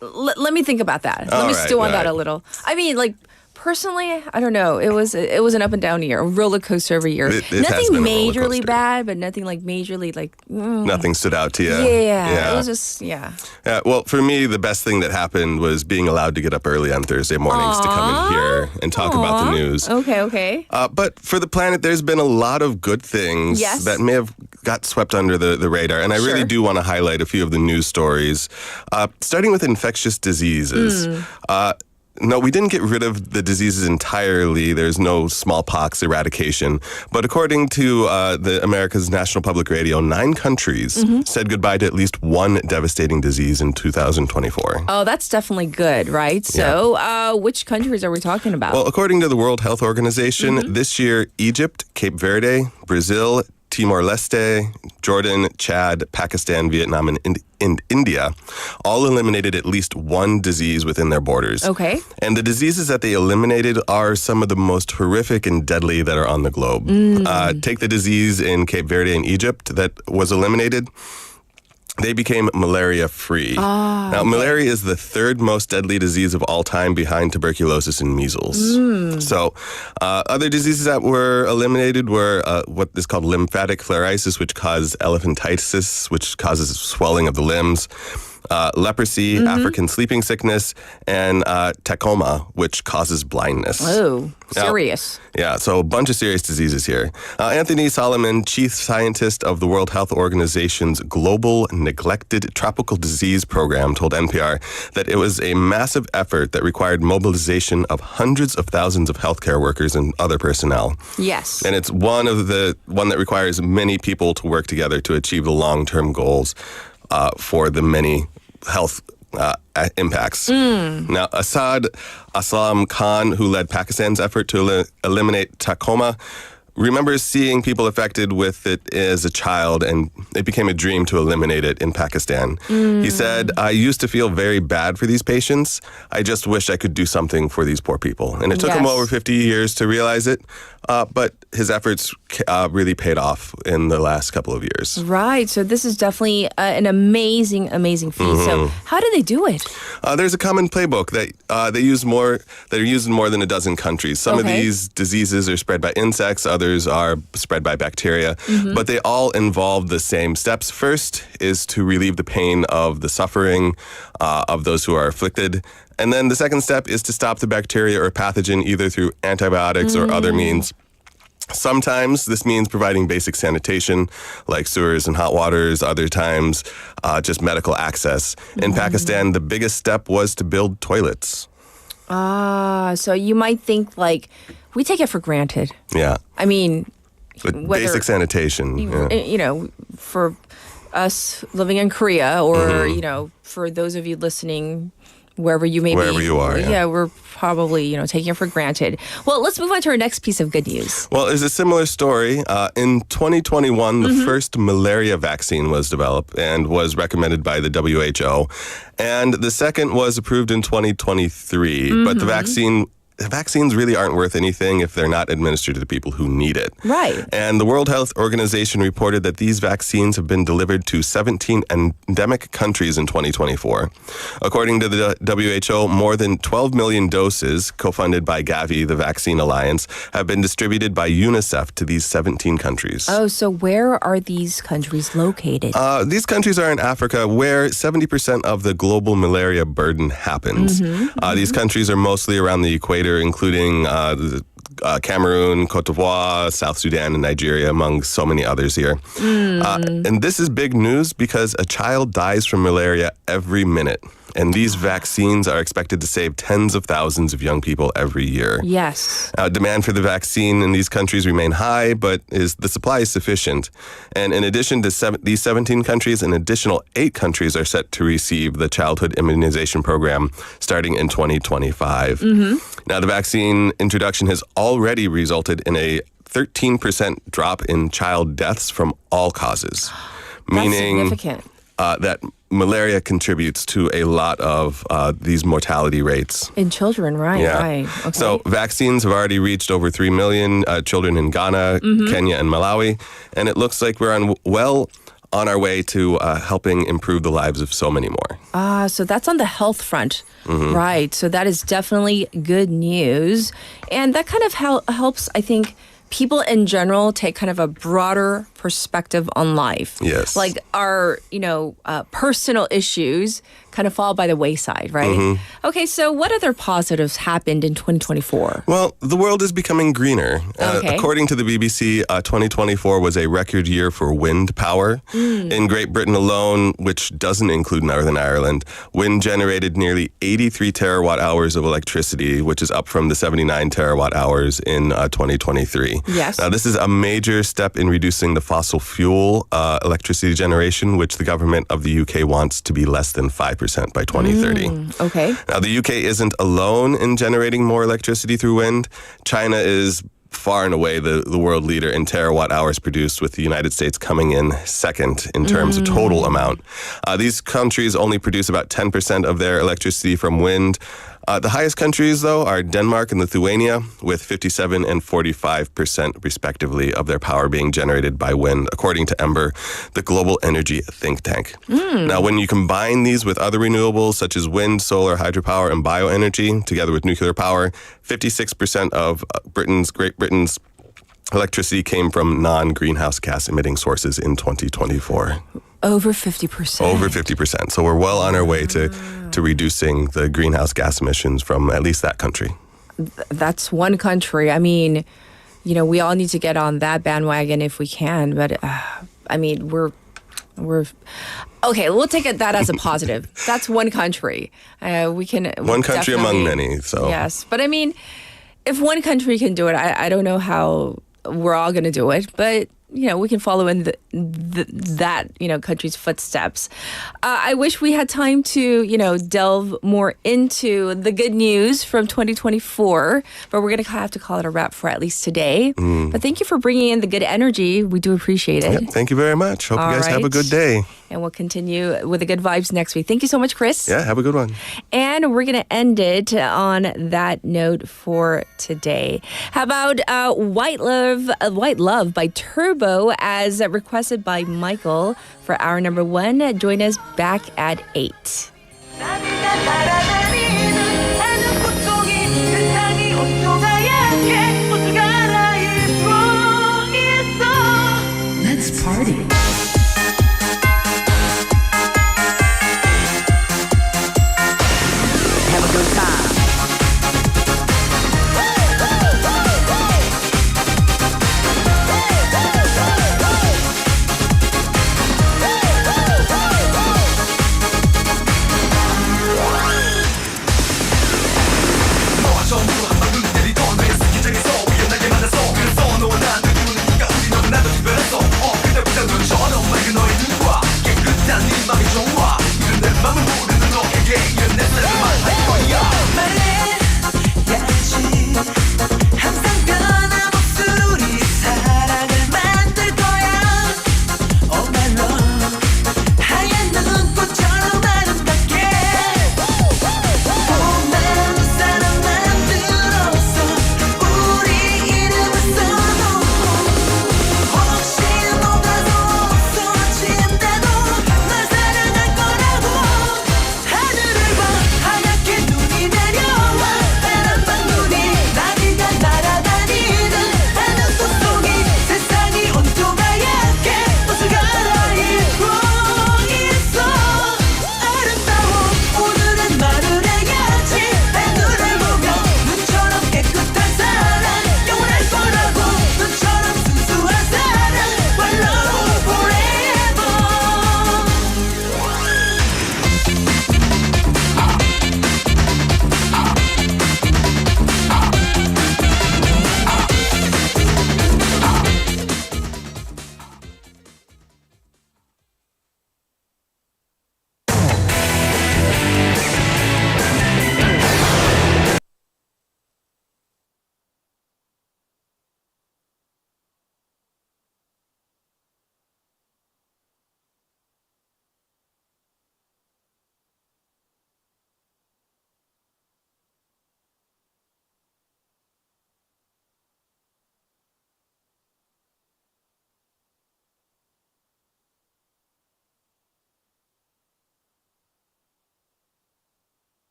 Let me think about that. Let me stew on that a little. I mean, like, personally, I don't know. It was an up and down year, a roller coaster every year. It has Nothing been a roller majorly coaster. bad, but nothing like majorly like. Nothing stood out to you? Yeah. It was just Yeah, well, for me, the best thing that happened was being allowed to get up early on Thursday mornings to come in here and talk about the news. Okay. But for the planet, there's been a lot of good things Yes. that may have got swept under the radar. And I really Sure. do want to highlight a few of the news stories, starting with infectious diseases. No, we didn't get rid of the diseases entirely. There's no smallpox eradication. But according to the America's National Public Radio, 9 countries said goodbye to at least one devastating disease in 2024. Oh, that's definitely good, right? So, which countries are we talking about? Well, according to the World Health Organization, this year, Egypt, Cape Verde, Brazil, Timor-Leste, Jordan, Chad, Pakistan, Vietnam, and India all eliminated at least one disease within their borders. Okay. And the diseases that they eliminated are some of the most horrific and deadly that are on the globe. Take the disease in Cape Verde and Egypt that was eliminated. They became malaria-free. Now, malaria is the 3rd most deadly disease of all time behind tuberculosis and measles. So, other diseases that were eliminated were what is called lymphatic filariasis, which causes elephantiasis, which causes swelling of the limbs, leprosy, African sleeping sickness, and tacoma, which causes blindness. Oh, serious. Yeah, so a bunch of serious diseases here. Anthony Solomon, chief scientist of the World Health Organization's Global Neglected Tropical Disease Program, told NPR that it was a massive effort that required mobilization of hundreds of thousands of healthcare workers and other personnel. Yes. And it's one that requires many people to work together to achieve the long-term goals for the many health impacts. Now, Asad Aslam Khan, who led Pakistan's effort to eliminate tacoma, remembers seeing people affected with it as a child, and it became a dream to eliminate it in Pakistan. He said, I used to feel very bad for these patients. I just wish I could do something for these poor people. And it took him over 50 years to realize it, but his efforts really paid off in the last couple of years. Right. So this is definitely an amazing feat. So how do they do it? There's a common playbook that they use that are used in more than a dozen countries. Some of these diseases are spread by insects, others are spread by bacteria, but they all involve the same steps. First is to relieve the pain of the suffering of those who are afflicted. And then the second step is to stop the bacteria or pathogen either through antibiotics or other means. Sometimes this means providing basic sanitation like sewers and hot waters. Other times, just medical access. In Pakistan, the biggest step was to build toilets. So you might think like we take it for granted. Yeah. I mean, But basic sanitation. Yeah. For us living in Korea or, for those of you listening wherever you may be. Wherever you are, yeah. We're probably, taking it for granted. Well, let's move on to our next piece of good news. Well, it's a similar story. In 2021, the first malaria vaccine was developed and was recommended by the WHO. And the second was approved in 2023. But the vaccines really aren't worth anything if they're not administered to the people who need it. Right. And the World Health Organization reported that these vaccines have been delivered to 17 endemic countries in 2024. According to the WHO, more than 12 million doses, co-funded by Gavi, the Vaccine Alliance, have been distributed by UNICEF to these 17 countries. Oh, so where are these countries located? These countries are in Africa, where 70% of the global malaria burden happens. These countries are mostly around the equator, including Cameroon, Cote d'Ivoire, South Sudan, and Nigeria, among so many others here. And this is big news because a child dies from malaria every minute. And these vaccines are expected to save tens of thousands of young people every year. Yes. Demand for the vaccine in these countries remain high, but the supply is sufficient. And in addition to these 17 countries, an additional 8 countries are set to receive the childhood immunization program starting in 2025. Now, the vaccine introduction has already resulted in a 13% drop in child deaths from all causes. Meaning significant. That malaria contributes to a lot of these mortality rates. In children, right? Yeah. Right. Okay. So vaccines have already reached over 3 million children in Ghana, Kenya, and Malawi. And it looks like we're on our way to helping improve the lives of so many more. So that's on the health front. Right. So that is definitely good news. And that kind of helps, I think, people in general take kind of a broader perspective on life. Yes. Like our, personal issues kind of fall by the wayside, right? Okay, so what other positives happened in 2024? Well, the world is becoming greener. Okay. According to the BBC, 2024 was a record year for wind power. In Great Britain alone, which doesn't include Northern Ireland, wind generated nearly 83 terawatt hours of electricity, which is up from the 79 terawatt hours in 2023. Yes. Now, this is a major step in reducing the fossil fuel electricity generation, which the government of the UK wants to be less than 5% by 2030. Okay. Now, the UK isn't alone in generating more electricity through wind. China is far and away the world leader in terawatt hours produced, with the United States coming in second in terms of total amount. These countries only produce about 10% of their electricity from wind. The highest countries, though, are Denmark and Lithuania, with 57 and 45% respectively of their power being generated by wind, according to Ember, the global energy think tank. Now, when you combine these with other renewables such as wind, solar, hydropower, and bioenergy, together with nuclear power, 56% of Great Britain's electricity came from non-greenhouse gas emitting sources in 2024. Over 50%. Over 50%. So we're well on our way to reducing the greenhouse gas emissions from at least that country. That's one country. I mean, we all need to get on that bandwagon if we can. But, we're okay. We'll take that as a positive. That's one country. We can one country among many. So yes, but I mean, if one country can do it, I don't know how we're all going to do it. But we can follow in that country's footsteps. I wish we had time to delve more into the good news from 2024, but we're gonna have to call it a wrap for at least today. But thank you for bringing in the good energy. We do appreciate it. Yep, thank you very much. Hope you guys have a good day. And we'll continue with the good vibes next week. Thank you so much, Chris. Yeah, have a good one. And we're going to end it on that note for today. How about White Love by Turbo, as requested by Michael for hour number 1. Join us back at 8. Let's party. Have a good time. 넌 나도 특별했어 그때부터 넌 저는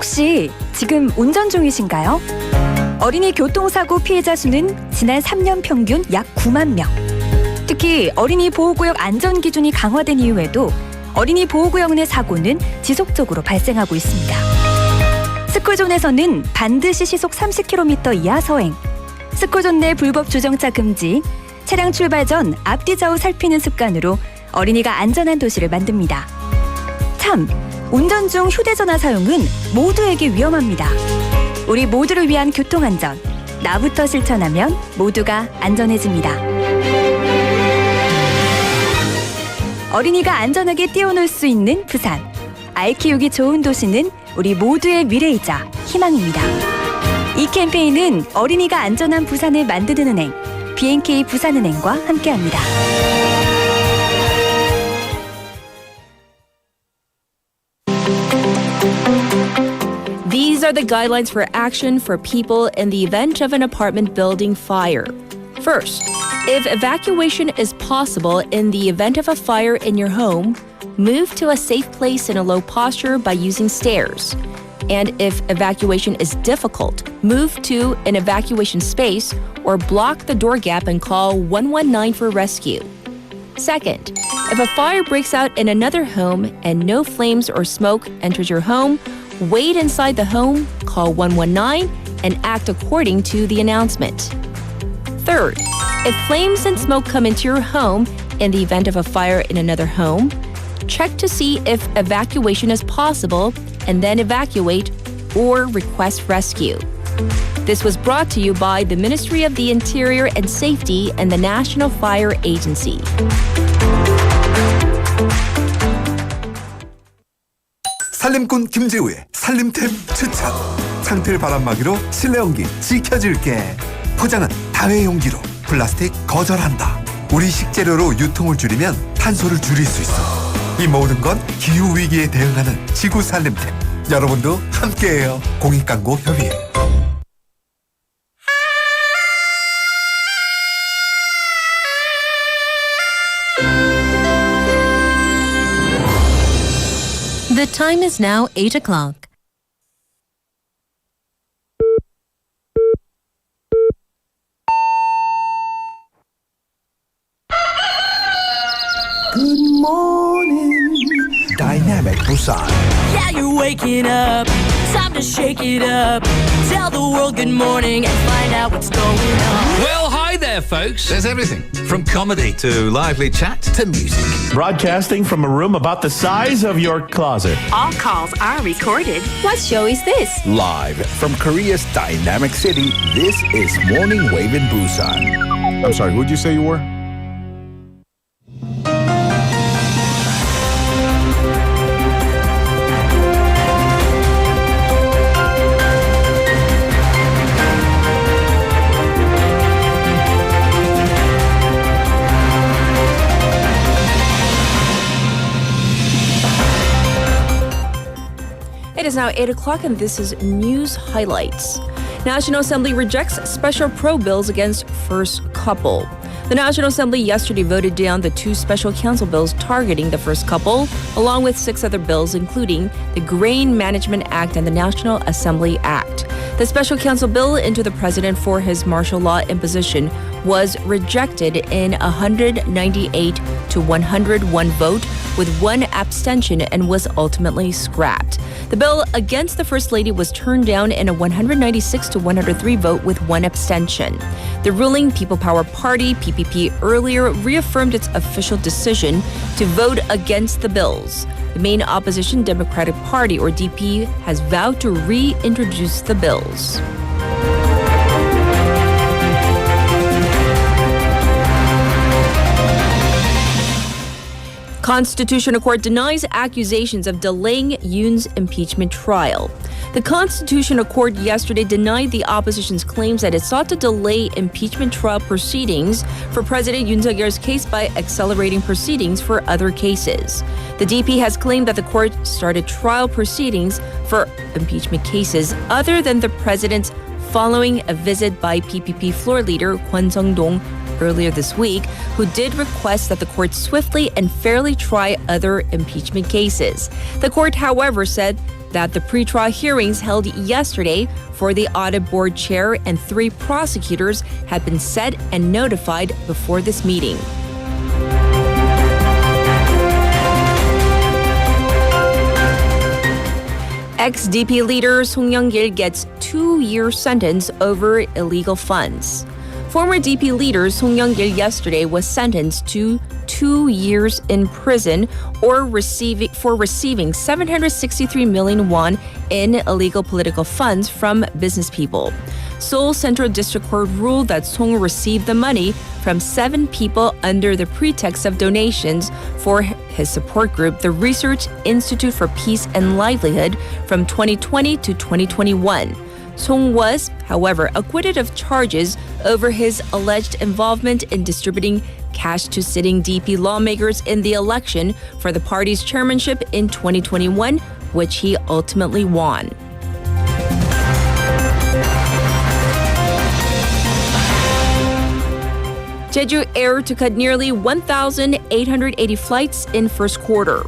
혹시 지금 운전 중이신가요? 어린이 교통사고 피해자 수는 지난 3년 평균 약 9만 명. 특히 어린이 보호구역 안전 기준이 강화된 이후에도 어린이 보호구역 내 사고는 지속적으로 발생하고 있습니다. 스쿨존에서는 반드시 시속 30km 이하 서행, 스쿨존 내 불법 주정차 금지, 차량 출발 전 앞뒤 좌우 살피는 습관으로 어린이가 안전한 도시를 만듭니다. 참, 운전 중 휴대전화 사용은 모두에게 위험합니다. 우리 모두를 위한 교통안전, 나부터 실천하면 모두가 안전해집니다. 어린이가 안전하게 뛰어놀 수 있는 부산. 아이 키우기 좋은 도시는 우리 모두의 미래이자 희망입니다. 이 캠페인은 어린이가 안전한 부산을 만드는 은행, B&K 부산은행과 함께합니다. These are the guidelines for action for people in the event of an apartment building fire. First, if evacuation is possible in the event of a fire in your home, move to a safe place in a low posture by using stairs. And if evacuation is difficult, move to an evacuation space or block the door gap and call 119 for rescue. Second, if a fire breaks out in another home and no flames or smoke enters your home, wait inside the home, call 119, and act according to the announcement. Third, if flames and smoke come into your home in the event of a fire in another home, check to see if evacuation is possible and then evacuate or request rescue. This was brought to you by the Ministry of the Interior and Safety and the National Fire Agency. 살림꾼 김재우의 살림템 추천. 상틀 바람막이로 실내 온기 지켜줄게. 포장은 다회용기로, 플라스틱 거절한다. 우리 식재료로 유통을 줄이면 탄소를 줄일 수 있어. 이 모든 건 기후위기에 대응하는 지구 살림템. 여러분도 함께해요. 공익광고협의회. The time is now 8 o'clock. Good morning, Dynamic Busan. Yeah, you're waking up. Time to shake it up. Tell the world good morning and find out what's going on. Well, hi there, folks. There's everything from comedy to lively chat to music. Broadcasting from a room about the size of your closet. All calls are recorded. What show is this? Live from Korea's dynamic city, this is Morning Wave in Busan. I'm sorry, who'd you say you were? It is now 8 o'clock and this is News Highlights. National Assembly rejects special pro bills against first couple. The National Assembly yesterday voted down the 2 special council bills targeting the first couple, along with 6 other bills, including the Grain Management Act and the National Assembly Act. The special council bill into the president for his martial law imposition was rejected in 198 to 101 vote with 1 abstention and was ultimately scrapped. The bill against the First Lady was turned down in a 196 to 103 vote with 1 abstention. The ruling People Power Party, PPP, earlier reaffirmed its official decision to vote against the bills. The main opposition Democratic Party, or DP, has vowed to reintroduce the bills. Constitutional Court denies accusations of delaying Yoon's impeachment trial. The Constitutional Court yesterday denied the opposition's claims that it sought to delay impeachment trial proceedings for President Yoon Suk-yeol's case by accelerating proceedings for other cases. The DP has claimed that the court started trial proceedings for impeachment cases other than the president's following a visit by PPP floor leader Kwon Sung-dong earlier this week, who did request that the court swiftly and fairly try other impeachment cases. The court, however, said that the pretrial hearings held yesterday for the audit board chair and 3 prosecutors had been set and notified before this meeting. Ex-DP leader Song Young-gil gets 2-year sentence over illegal funds. Former DP leader Song Young-gil yesterday was sentenced to 2 years in prison for receiving 763 million won in illegal political funds from business people. Seoul Central District Court ruled that Song received the money from 7 people under the pretext of donations for his support group, the Research Institute for Peace and Livelihood, from 2020 to 2021. Song was, however, acquitted of charges over his alleged involvement in distributing cash to sitting DP lawmakers in the election for the party's chairmanship in 2021, which he ultimately won. Jeju Air to cut nearly 1,880 flights in first quarter.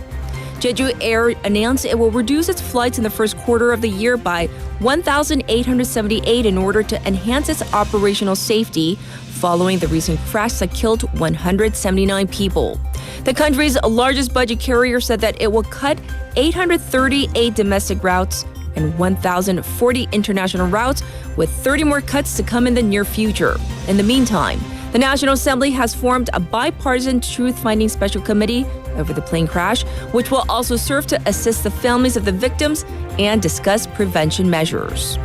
Jeju Air announced it will reduce its flights in the first quarter of the year by 1,878 in order to enhance its operational safety following the recent crash that killed 179 people. The country's largest budget carrier said that it will cut 838 domestic routes and 1,040 international routes, with 30 more cuts to come in the near future. In the meantime, the National Assembly has formed a bipartisan truth-finding special committee over the plane crash, which will also serve to assist the families of the victims and discuss prevention measures.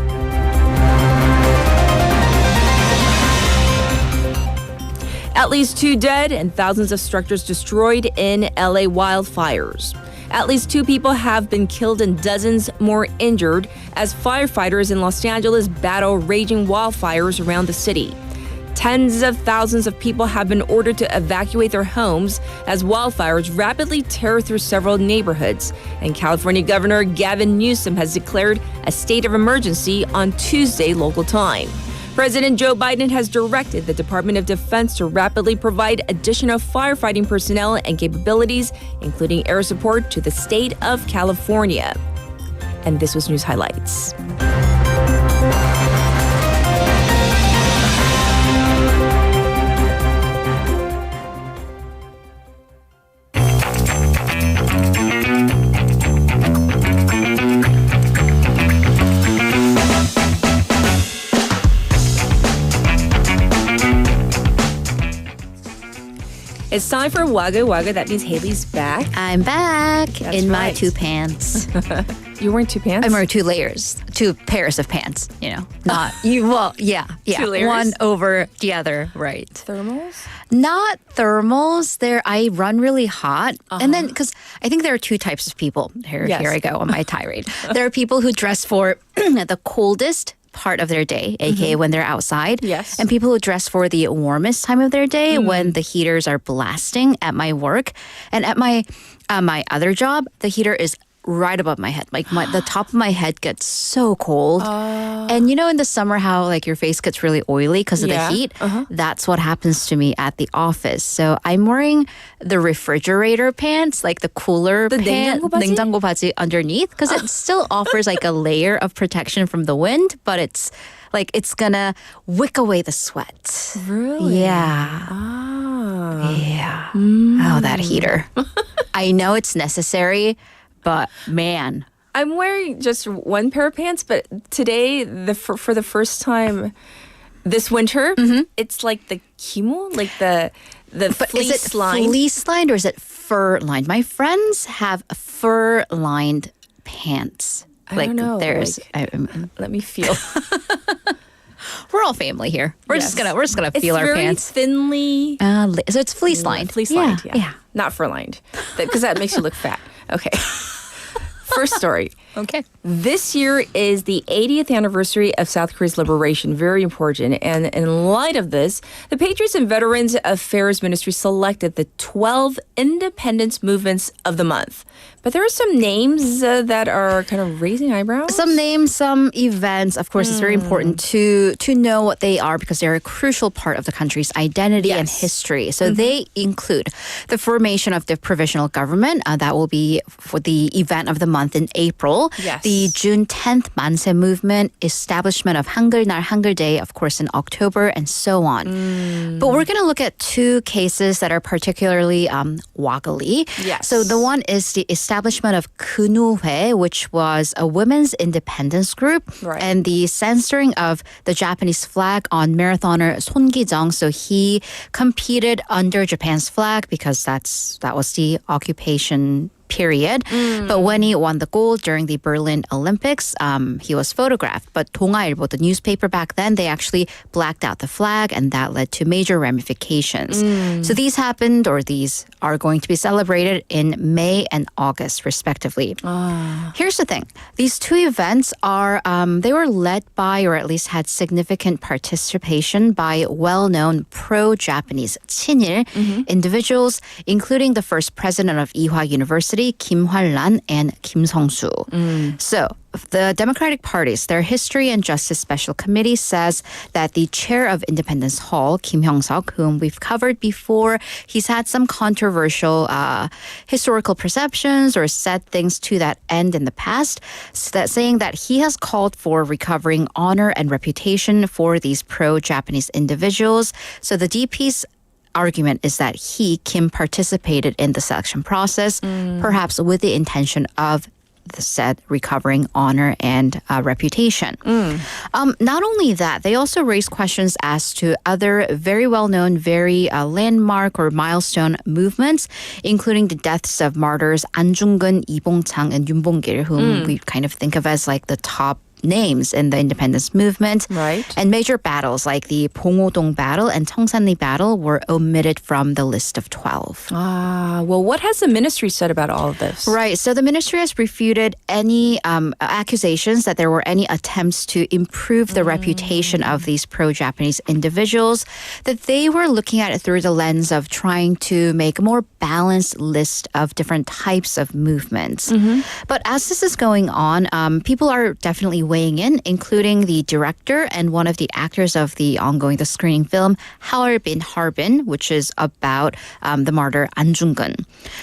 At least 2 dead and thousands of structures destroyed in LA wildfires. At least 2 people have been killed and dozens more injured as firefighters in Los Angeles battle raging wildfires around the city. Tens of thousands of people have been ordered to evacuate their homes as wildfires rapidly tear through several neighborhoods. And California Governor Gavin Newsom has declared a state of emergency on Tuesday local time. President Joe Biden has directed the Department of Defense to rapidly provide additional firefighting personnel and capabilities, including air support, to the state of California. And this was News Highlights. It's time for Wagga Wagga. That means Haley's back. I'm back That's in my right. 2 pants. You're wearing 2 pants? I'm wearing 2 layers, 2 pairs of pants, you know. Not you. Well, yeah. 2 layers? One over the other, right? Thermals? Not thermals. I run really hot. And then, because I think there are 2 types of people. Here I go on my tirade. There are people who dress for the coldest part of their day, aka when they're outside. Yes. And people who dress for the warmest time of their day when the heaters are blasting at my work. And at my other job, the heater is right above my head. Like the top of my head gets so cold. And you know in the summer how like your face gets really oily because of the heat? That's what happens to me at the office. So I'm wearing the refrigerator pants, like the cooler pants, 냉장고 바지 underneath, because it still offers like a layer of protection from the wind, but it's like it's gonna wick away the sweat. Really? Yeah. Yeah. Oh, that heater. I know it's necessary, but man. I'm wearing just 1 pair of pants, but today, for the first time this winter, it's like the kimo, like the fleece is it lined. Fleece lined or is it fur lined? My friends have fur lined pants. I don't know. There's. Let me feel. We're all family here. We're just gonna feel our pants. It's very thinly. So it's fleece lined. Fleece lined. Yeah. Not fur lined, because that makes you look fat. Okay. First story. Okay. This year is the 80th anniversary of South Korea's liberation. Very important. And in light of this, the Patriots and Veterans Affairs Ministry selected the 12 independence movements of the month. But there are some names that are kind of raising eyebrows. Some names, some events. Of course, it's very important to know what they are because they're a crucial part of the country's identity and history. So they include the formation of the provisional government. That will be for the event of the month in April. Yes. The June 10th Manse movement, establishment of 한글날, Hangul Day, of course, in October, and so on. But we're going to look at two cases that are particularly woggly. Yes. So the one is the establishment of 근우회, which was a women's independence group, Right. and the censoring of the Japanese flag on marathoner Son Gi-jung. So he competed under Japan's flag because that was the occupation period. But when he won the gold during the Berlin Olympics, he was photographed. But 동아일보, the newspaper back then, they actually blacked out the flag, and that led to major ramifications. So these are going to be celebrated in May and August, respectively. Here's the thing. These two events they were led by, or at least had significant participation by well-known pro-Japanese 친일 individuals, including the first president of Ewha University, Kim Hwal-lan and Kim Song-soo. So the Democratic Party's, their History and Justice Special Committee says that the chair of Independence Hall, Kim Hyung-seok, whom we've covered before, he's had some controversial historical perceptions or said things to that end in the past, saying that he has called for recovering honor and reputation for these pro-Japanese individuals. So the DP's argument is that Kim, participated in the selection process, perhaps with the intention of the said recovering honor and reputation. Not only that, they also raised questions as to other very well-known, very landmark or milestone movements, including the deaths of martyrs An Jung-geun, Lee Bong-chang, and Yoon Bong-gil, whom we kind of think of as like the top names in the independence movement. Right. And major battles like the Pongho-dong battle and Cheongsanli battle were omitted from the list of 12. Well, what has the ministry said about all of this? Right. So the ministry has refuted any accusations that there were any attempts to improve the reputation of these pro-Japanese individuals, that they were looking at it through the lens of trying to make a more balanced list of different types of movements. But as this is going on, people are definitely weighing in, including the director and one of the actors of the screening film, Harbin, which is about the martyr An Jung-geun.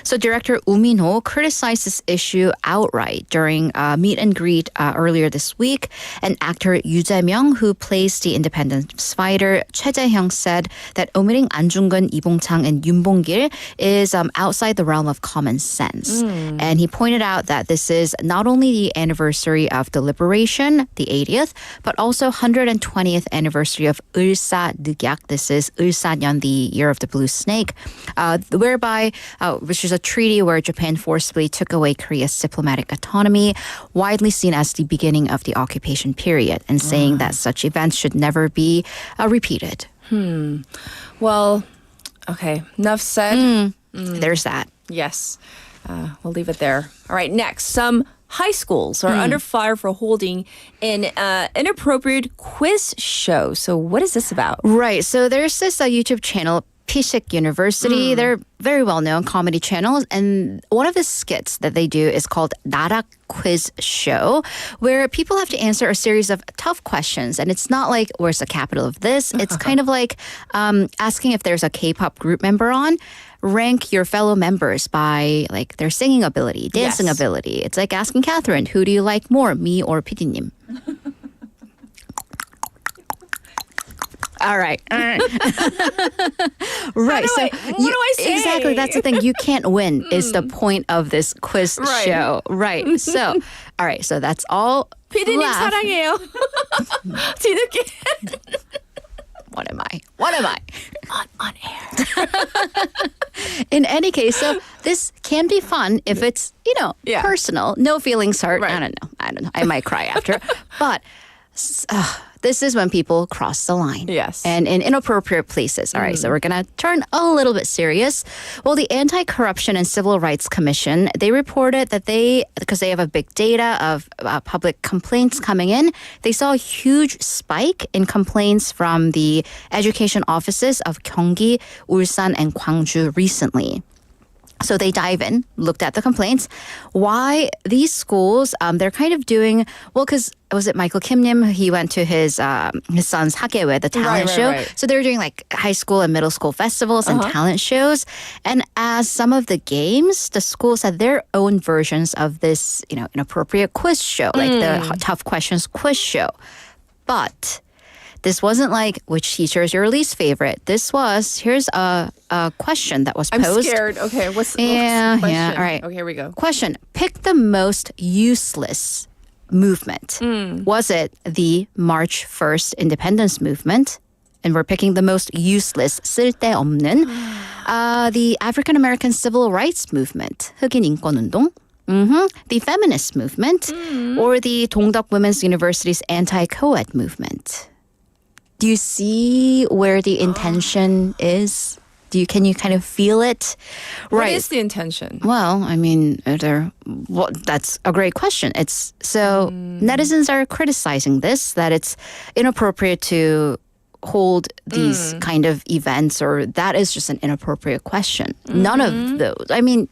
So director Woo Min-ho criticized this issue outright during a meet and greet earlier this week. And actor Yoo Jae-myung, who plays the independence fighter Choi Jae-hyung, said that omitting An Jung-geun, Lee Bong-chang, and Yoon Bong-gil is outside the realm of common sense. And he pointed out that this is not only the anniversary of the liberation, the 80th, but also 120th anniversary of 을사늑약. This is 을사년, the year of the blue snake, which is a treaty where Japan forcibly took away Korea's diplomatic autonomy, widely seen as the beginning of the occupation period, and saying that such events should never be repeated. Well, okay, enough said. There's that. Yes. We'll leave it there. All right, next, some high schools are under fire for holding an inappropriate quiz show. So what is this about? Right. So there's this YouTube channel, Pishik University. They're very well-known comedy channels. And one of the skits that they do is called Narak Quiz Show, where people have to answer a series of tough questions. And it's not like, where's the capital of this? It's kind of like asking if there's a K-pop group member on. Rank your fellow members by like their singing ability, dancing ability. It's like asking Catherine, who do you like more, me or PD님? All right. Right. What do I say? Exactly. That's the thing. You can't win is the point of this quiz show. Right. So, all right. So that's all. PD님 사랑해요. 뒤늦게. What am I? On air. In any case, so this can be fun if it's, personal, no feelings hurt. Right. I don't know. I might cry after. But this is when people cross the line. Yes. And in inappropriate places. All right, so we're going to turn a little bit serious. Well, the Anti-Corruption and Civil Rights Commission, they reported that because they have a big data of public complaints coming in, they saw a huge spike in complaints from the education offices of Gyeonggi, Ulsan, and Gwangju recently. So they dive in, looked at the complaints. Why these schools, they're kind of doing, well, because was it Michael Kim Nim? He went to his son's Hakewe, the talent show. Right. So they're doing like high school and middle school festivals and talent shows. And as some of the games, the schools had their own versions of this, inappropriate quiz show, like the tough questions quiz show. But this wasn't like, which teacher is your least favorite? This was, here's a question that was posed. I'm scared. Okay, what's the question? Yeah, all right. Okay, here we go. Question, pick the most useless movement. Was it the March 1st independence movement? And we're picking the most useless, 쓸데없는. The African American civil rights movement, 흑인 인권운동. The feminist movement. Or the Dongdeok Women's University's anti-co-ed movement. Do you see where the intention is? Can you kind of feel it? What is the intention? Well, I mean, that's a great question. Netizens are criticizing this, that it's inappropriate to hold these kind of events, or that is just an inappropriate question. None of those. I mean,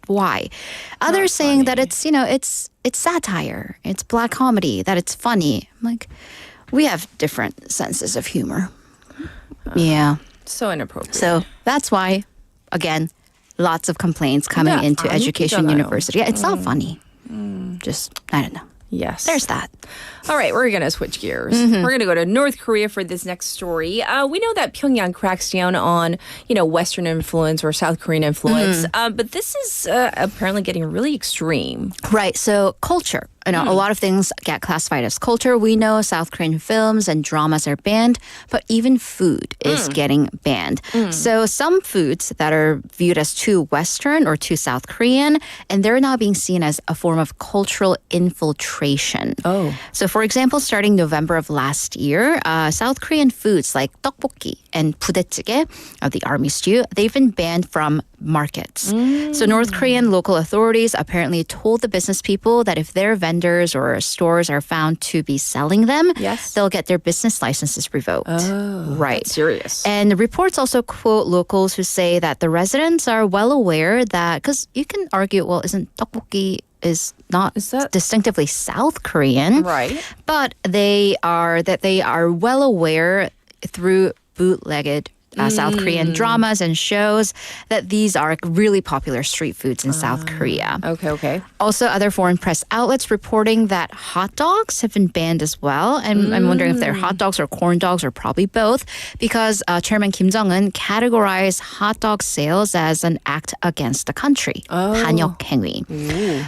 why? Others saying that it's satire, it's black comedy, that it's funny. I'm like, we have different senses of humor. Yeah. So inappropriate. So that's why, again, lots of complaints coming into Education University. Yeah, it's not funny. Just, I don't know. Yes. There's that. All right, we're going to switch gears. We're going to go to North Korea for this next story. We know that Pyongyang cracks down on, Western influence or South Korean influence, but this is apparently getting really extreme. Right. So culture. A lot of things get classified as culture. We know South Korean films and dramas are banned, but even food is getting banned. So some foods that are viewed as too Western or too South Korean, and they're now being seen as a form of cultural infiltration. Oh. So for example, starting November of last year, South Korean foods like tteokbokki and 부대찌개, the army stew, they've been banned from markets. So North Korean local authorities apparently told the business people that if their vendors or stores are found to be selling them, they'll get their business licenses revoked. Oh, right. That's serious. And the reports also quote locals who say that the residents are well aware that, because you can argue, well, isn't tteokbokki is not distinctively South Korean, right? But they are well aware through bootlegged South Korean dramas and shows that these are really popular street foods in South Korea. Okay. Also, other foreign press outlets reporting that hot dogs have been banned as well. And I'm wondering if they're hot dogs or corn dogs or probably both, because Chairman Kim Jong-un categorized hot dog sales as an act against the country. 반역 행위.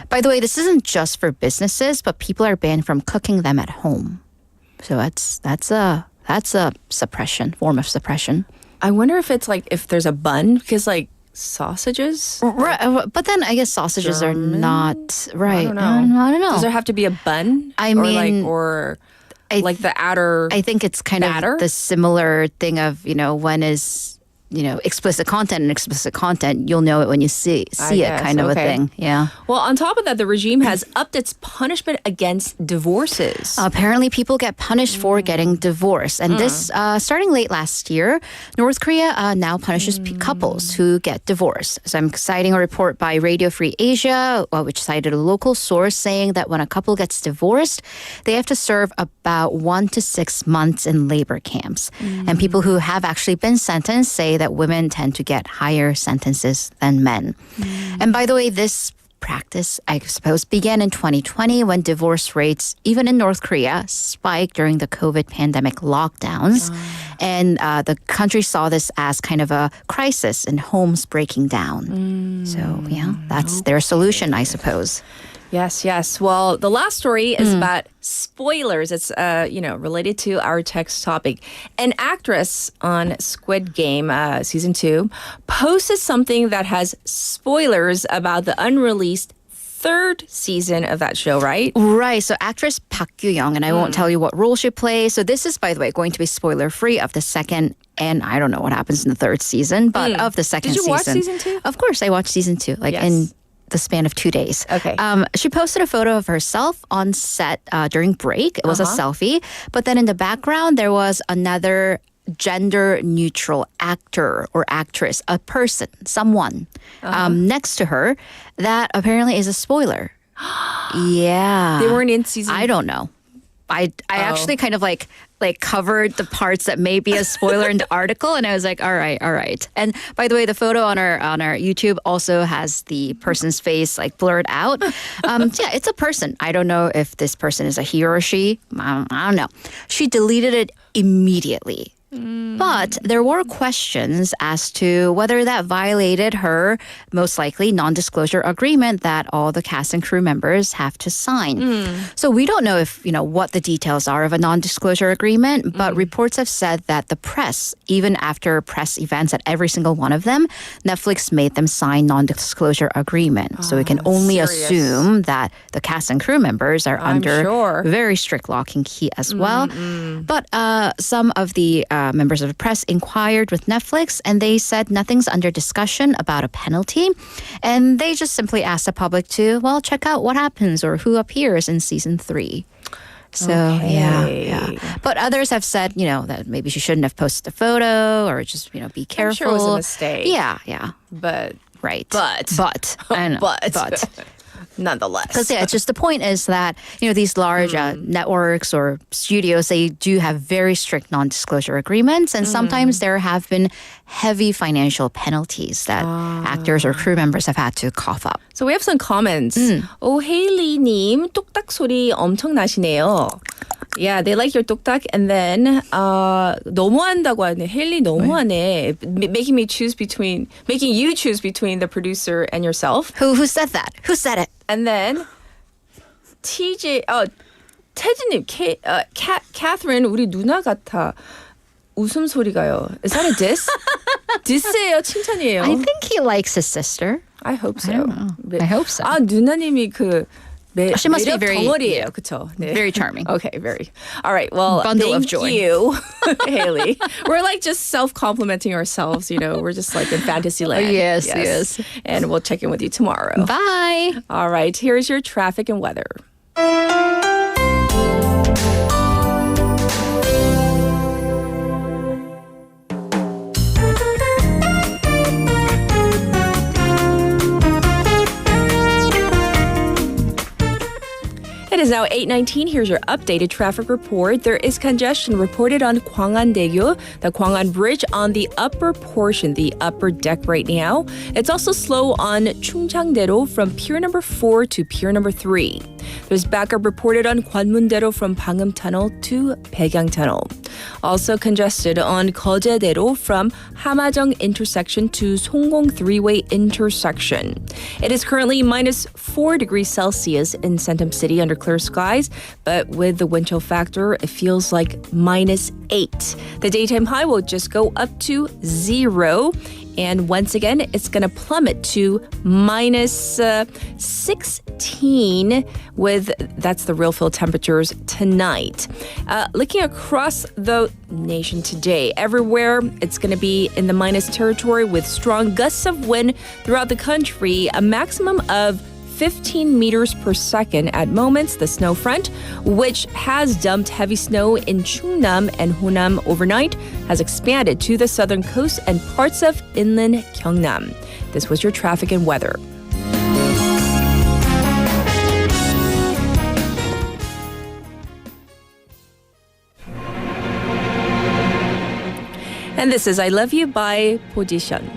By the way, this isn't just for businesses, but people are banned from cooking them at home. So that's a form of suppression. I wonder if it's like if there's a bun, because like sausages, right? But then I guess sausages are not right. I don't know. Does there have to be a bun? Like the outer. I think it's kind of the similar thing of when is explicit content and explicit content, you'll know it when you see it, kind of a thing. Yeah. Well, on top of that, the regime has upped its punishment against divorces. Apparently, people get punished for getting divorced. And this, starting late last year, North Korea now punishes couples who get divorced. So I'm citing a report by Radio Free Asia, which cited a local source saying that when a couple gets divorced, they have to serve about 1 to 6 months in labor camps. And people who have actually been sentenced say that women tend to get higher sentences than men. And by the way, this practice, I suppose, began in 2020 when divorce rates, even in North Korea, spiked during the COVID pandemic lockdowns. And the country saw this as kind of a crisis and homes breaking down. So, yeah, that's their solution, I suppose. Yes. Well, the last story is about spoilers. It's related to our text topic. An actress on Squid Game season 2 posted something that has spoilers about the unreleased third season of that show, right? Right. So actress Park Gyu-young, and I won't tell you what role she plays. So this is, by the way, going to be spoiler-free of the second, and I don't know what happens in the third season, but of the second season. Did you watch season 2? Of course, I watched season 2, in the span of 2 days. Okay. She posted a photo of herself on set during break. It was a selfie. But then in the background, there was another gender neutral actor or actress, a person, someone next to her that apparently is a spoiler. Yeah. They weren't in season. I don't know. I actually kind of like covered the parts that may be a spoiler in the article, and I was like, all right. And by the way, the photo on our YouTube also has the person's face like blurred out. Yeah, it's a person. I don't know if this person is a he or a she. I don't know. She deleted it immediately. But there were questions as to whether that violated her, most likely, non-disclosure agreement that all the cast and crew members have to sign. So we don't know if, what the details are of a non-disclosure agreement, but reports have said that the press, even after press events at every single one of them, Netflix made them sign non-disclosure agreement. So we can only assume that the cast and crew members are under very strict lock and key as well. But some of the members of the press inquired with Netflix, and they said nothing's under discussion about a penalty. And they just simply asked the public to, check out what happens or who appears in season 3. So, yeah. But others have said, that maybe she shouldn't have posted the photo or just, be careful. I'm sure it was a mistake. Yeah. But. Right. But. I know. But. Nonetheless. Because it's just the point is that, these large networks or studios, they do have very strict non-disclosure agreements. And sometimes there have been heavy financial penalties that actors or crew members have had to cough up. So we have some comments. 헤일리님 뚝딱 소리 엄청 나시네요. Yeah, they like your 뚝딱. And then 너무한다고 하네. 헤일리 너무하네. Making you choose between the producer and yourself. Who said that? Who said it? And then 태진님, Catherine 우리 누나 같아. 웃음소리가요. Is that a diss? Diss예요, 칭찬이에요. I think he likes his sister. I hope so. I don't know. I hope so. 누나님이 she must be very 덩어리예요, 그쵸? 네. Very charming. Okay, very. All right, well, Bundle of thank joy. you, Haley. We're just self-complimenting ourselves, We're just in fantasy land. Yes. And we'll check in with you tomorrow. Bye. All right, here's your traffic and weather. It is now 8:19. Here's your updated traffic report. There is congestion reported on Gwangan-daegu, the Gwangan Bridge on the upper portion, the upper deck right now. It's also slow on Chungcheong-daero from pier number 4 to pier number 3. There's backup reported on Gwanmun-daero from Pangnam Tunnel to Baegang Tunnel. Also congested on Geoje-daero from Hamajong intersection to Songgong three-way intersection. It is currently minus 4 degrees Celsius in Centum City under clear skies, but with the wind chill factor, it feels like minus 8. The daytime high will just go up to 0. And once again, it's going to plummet to minus 16 that's the real feel temperatures tonight. Looking across the nation today, everywhere it's going to be in the minus territory with strong gusts of wind throughout the country, a maximum of 15 meters per second at moments. The snow front, which has dumped heavy snow in Chungnam and Honam overnight, has expanded to the southern coast and parts of inland Gyeongnam. This was your traffic and weather. And this is I Love You by Position.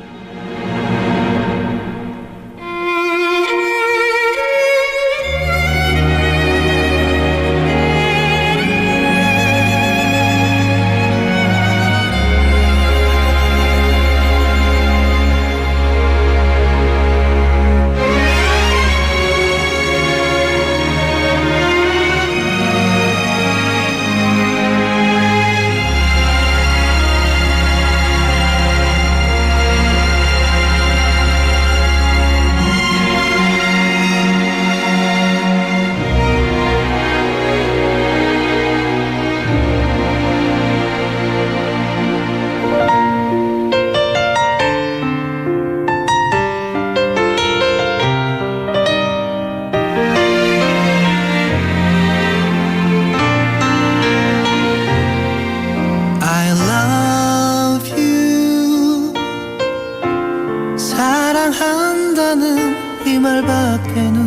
말밖에는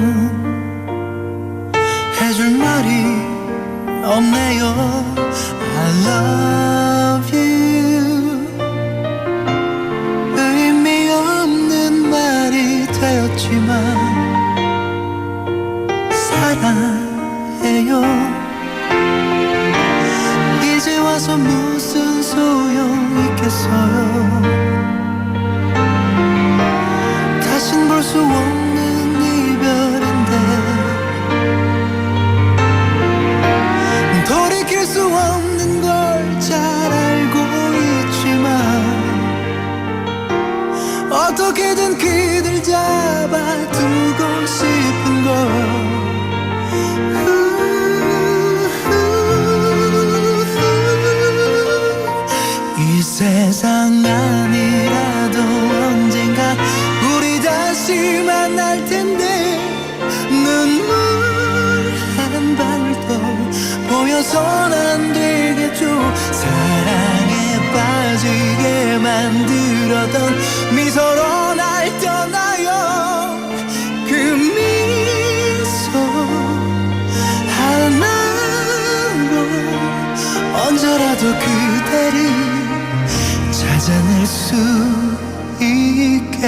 해줄 말이 없네요. I love you. 의미 없는 말이 되었지만 사랑해요. 이제 와서 무슨 소용 있겠어요. 다신 볼 수 없는 이별인데 돌이킬 수 없는 걸 잘 알고 있지만 어떻게든 그댈 잡아두고 싶은 걸. 이 세상 아니라도 언젠가 우리 다시 만날 텐데 눈물 한 방울도 보여선 안 되겠죠. 사랑에 빠지게 만들었던 미소로 날 떠나요. 그 미소 하나로 언제라도 그대를 찾아낼 수 있게.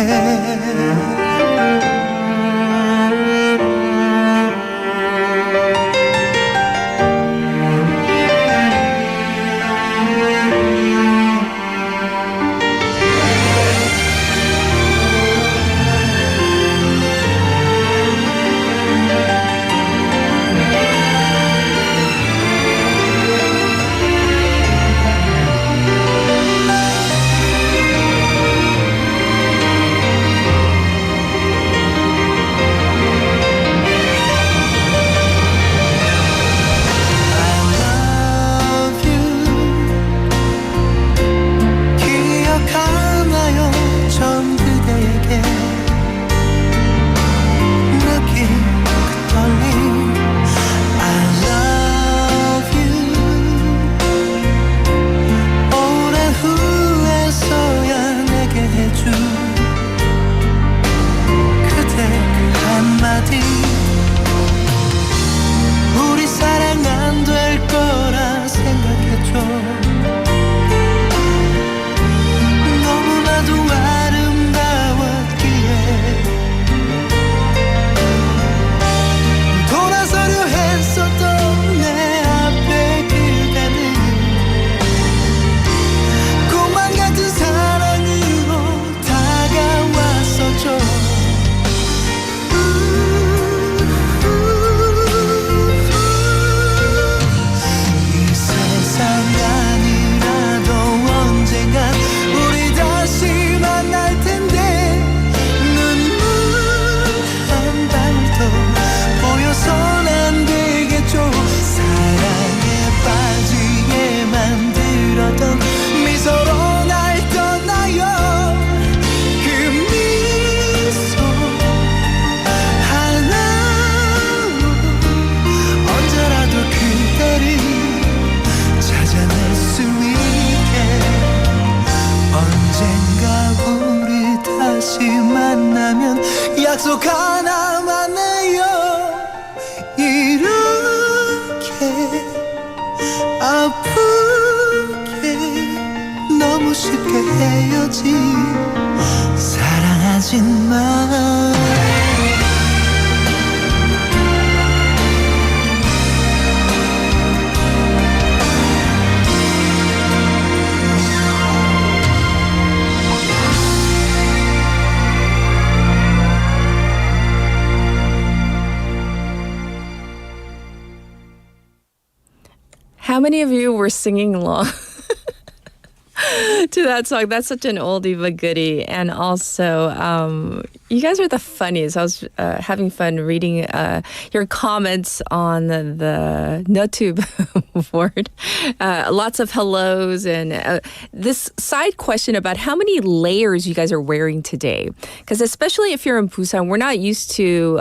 약속 하나만 해요. 이렇게 아프게 너무 쉽게 헤어지 사랑하진 마. How many of you were singing along to that song? That's such an oldie but goodie. And also, you guys are the funniest. I was having fun reading your comments on the YouTube board. Lots of hellos and this side question about how many layers you guys are wearing today. Because especially if you're in Busan, we're not used to,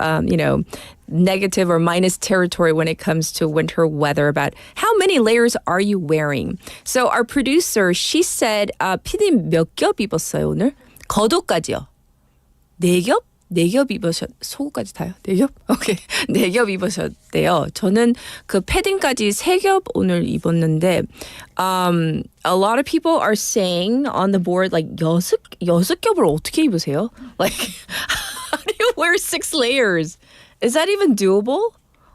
negative or minus territory when it comes to winter weather. About how many layers are you wearing? So our producer, she said, 피디 몇 겹 입었어요 오늘? 겉옷까지요. 4겹? 4겹 속옷까지 다요? 4겹? 오케이. 4겹 입으셨대요. 저는 그 패딩까지 3겹 오늘 입었는데 a lot of people are saying on the board like 6겹을 어떻게 입으세요? Like how do you wear 6 layers? Is that even doable?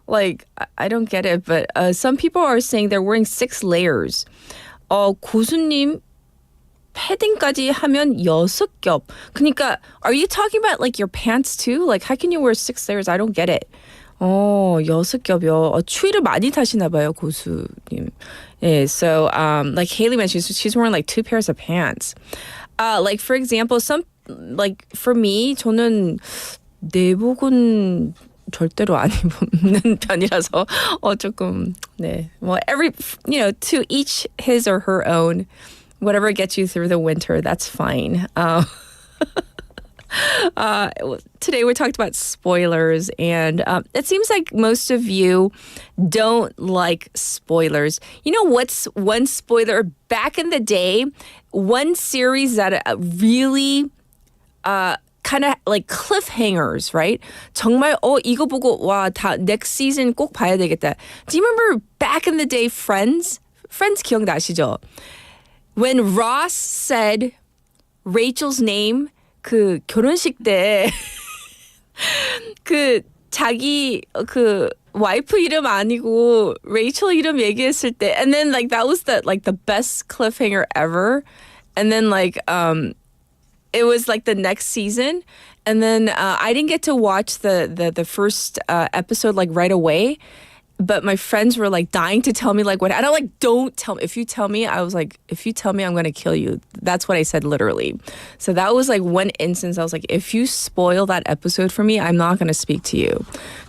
Like I don't get it, but some people are saying they're wearing 6 layers. 고수님 패딩까지 하면 6겹. 그러니까 are you talking about like your pants too? Like how can you wear 6 layers? I don't get it. 6겹이요. 추위를 많이 타시나 봐요, 고수님. Yeah, so like Haley mentioned, she's wearing like 2 pairs of pants. Like for example, like for me, 저는 내복은 절대로 안 입는 편이라서 조금 네. Well, to each his or her own. Whatever gets you through the winter, that's fine. Today we talked about spoilers, and it seems like most of you don't like spoilers. You know what's one spoiler? Back in the day, one series that really kind of like cliffhangers, right? 정말 이거 보고 와, 다 next season 꼭 봐야 되겠다. Do you remember back in the day Friends? Friends 기억나시죠? When Ross said Rachel's name 그 결혼식 때 그 자기 그 와이프 이름 아니고 Rachel 이름 얘기했을 때 and then like that was the best cliffhanger ever and then like it was like the next season and then I didn't get to watch the first episode like right away. But my friends were like dying to tell me like what, and I'm like, don't tell me. If you tell me, I was like, if you tell me, I'm going to kill you. That's what I said literally. So that was like one instance. I was like, if you spoil that episode for me, I'm not going to speak to you.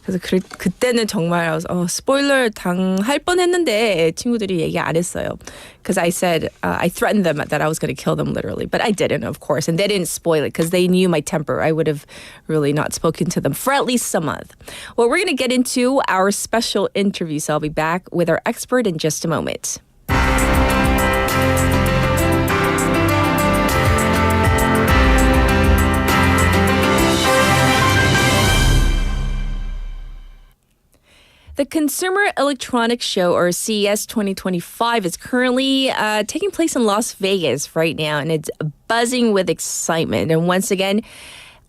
그래서 그때는 정말 I was, 스포일러 당할 뻔했는데 친구들이 얘기 안 했어요. Because I said, I threatened them that I was going to kill them literally. But I didn't, of course. And they didn't spoil it because they knew my temper. I would have really not spoken to them for at least a month. Well, we're going to get into our special interview. So I'll be back with our expert in just a moment. The Consumer Electronics Show, or CES 2025, is currently taking place in Las Vegas right now, and it's buzzing with excitement. And once again,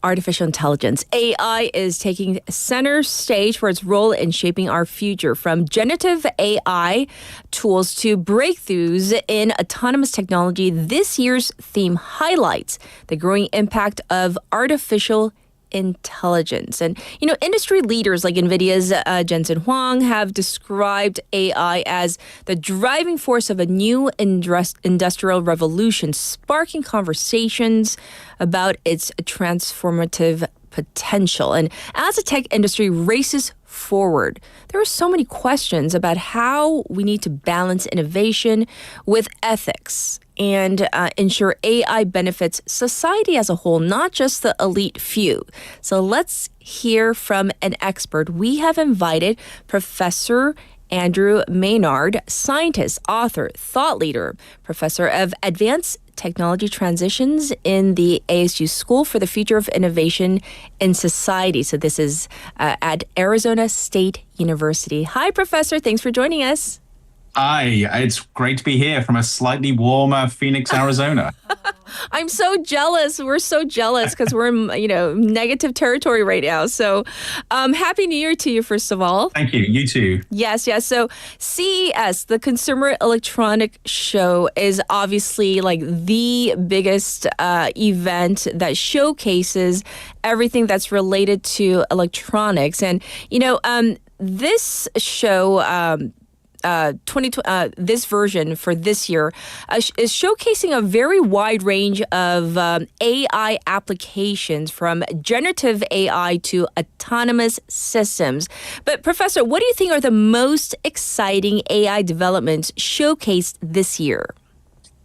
artificial intelligence, AI, is taking center stage for its role in shaping our future, from generative AI tools to breakthroughs in autonomous technology. This year's theme highlights the growing impact of artificial intelligence. And, industry leaders like NVIDIA's Jensen Huang have described AI as the driving force of a new industrial revolution, sparking conversations about its transformative potential. And as the tech industry races forward, there are so many questions about how we need to balance innovation with ethics and ensure AI benefits society as a whole, not just the elite few. So let's hear from an expert. We have invited Professor Andrew Maynard, scientist, author, thought leader, professor of advanced technology transitions in the ASU School for the Future of Innovation in Society. So this is at Arizona State University. Hi, Professor. Thanks for joining us. Hi, it's great to be here from a slightly warmer Phoenix, Arizona. I'm so jealous. We're so jealous because we're in, negative territory right now. So Happy New Year to you, first of all. Thank you. You too. Yes. So CES, the Consumer Electronic Show, is obviously like the biggest event that showcases everything that's related to electronics. And, this show... this version for this year is showcasing a very wide range of AI applications, from generative AI to autonomous systems. But Professor, what do you think are the most exciting AI developments showcased this year?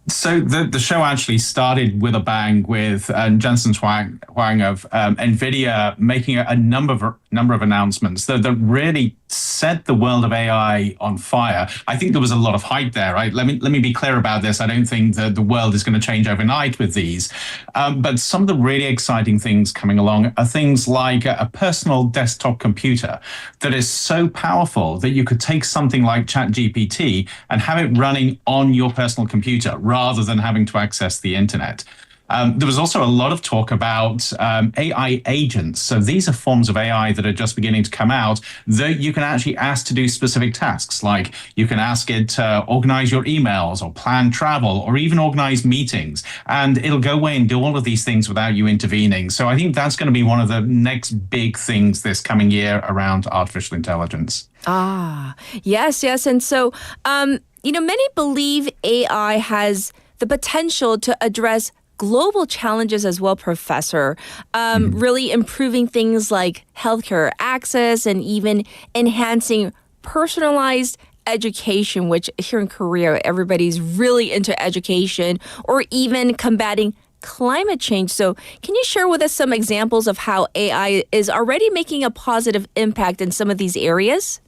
So the show actually started with a bang with Jensen Huang of NVIDIA making a number number of announcements that really set the world of AI on fire. I think there was a lot of hype there, right? Let me be clear about this. I don't think that the world is going to change overnight with these. But some of the really exciting things coming along are things like a personal desktop computer that is so powerful that you could take something like ChatGPT and have it running on your personal computer rather than having to access the internet. There was also a lot of talk about AI agents. So these are forms of AI that are just beginning to come out that you can actually ask to do specific tasks. Like you can ask it to organize your emails or plan travel or even organize meetings. And it'll go away and do all of these things without you intervening. So I think that's going to be one of the next big things this coming year around artificial intelligence. Yes. And so, many believe AI has the potential to address global challenges as well, Professor, really improving things like healthcare access and even enhancing personalized education, which here in Korea, everybody's really into education, or even combating climate change. So can you share with us some examples of how AI is already making a positive impact in some of these areas?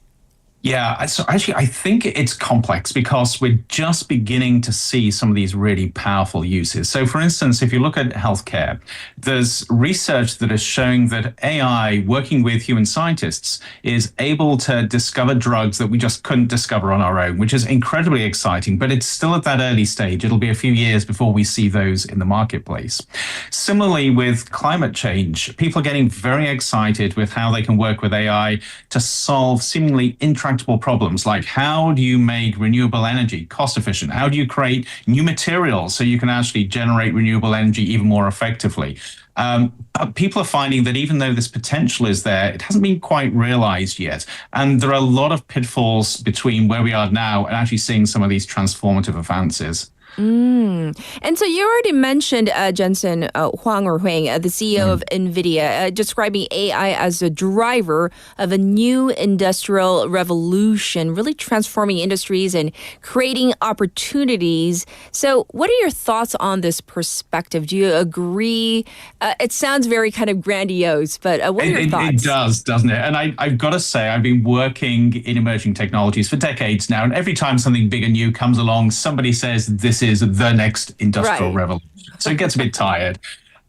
Yeah, so actually, I think it's complex because we're just beginning to see some of these really powerful uses. So, for instance, if you look at healthcare, there's research that is showing that AI, working with human scientists, is able to discover drugs that we just couldn't discover on our own, which is incredibly exciting, but it's still at that early stage. It'll be a few years before we see those in the marketplace. Similarly, with climate change, people are getting very excited with how they can work with AI to solve seemingly intractable problems, like how do you make renewable energy cost efficient? How do you create new materials so you can actually generate renewable energy even more effectively? But people are finding that even though this potential is there, it hasn't been quite realized yet. And there are a lot of pitfalls between where we are now and actually seeing some of these transformative advances. And so you already mentioned Jensen Huang or Huang, the CEO of NVIDIA, describing AI as a driver of a new industrial revolution, really transforming industries and creating opportunities. So what are your thoughts on this perspective? Do you agree? It sounds very kind of grandiose, but what are your thoughts? It does, doesn't it? And I've got to say, I've been working in emerging technologies for decades now, and every time something big and new comes along, somebody says this is the next industrial revolution. So it gets a bit tired.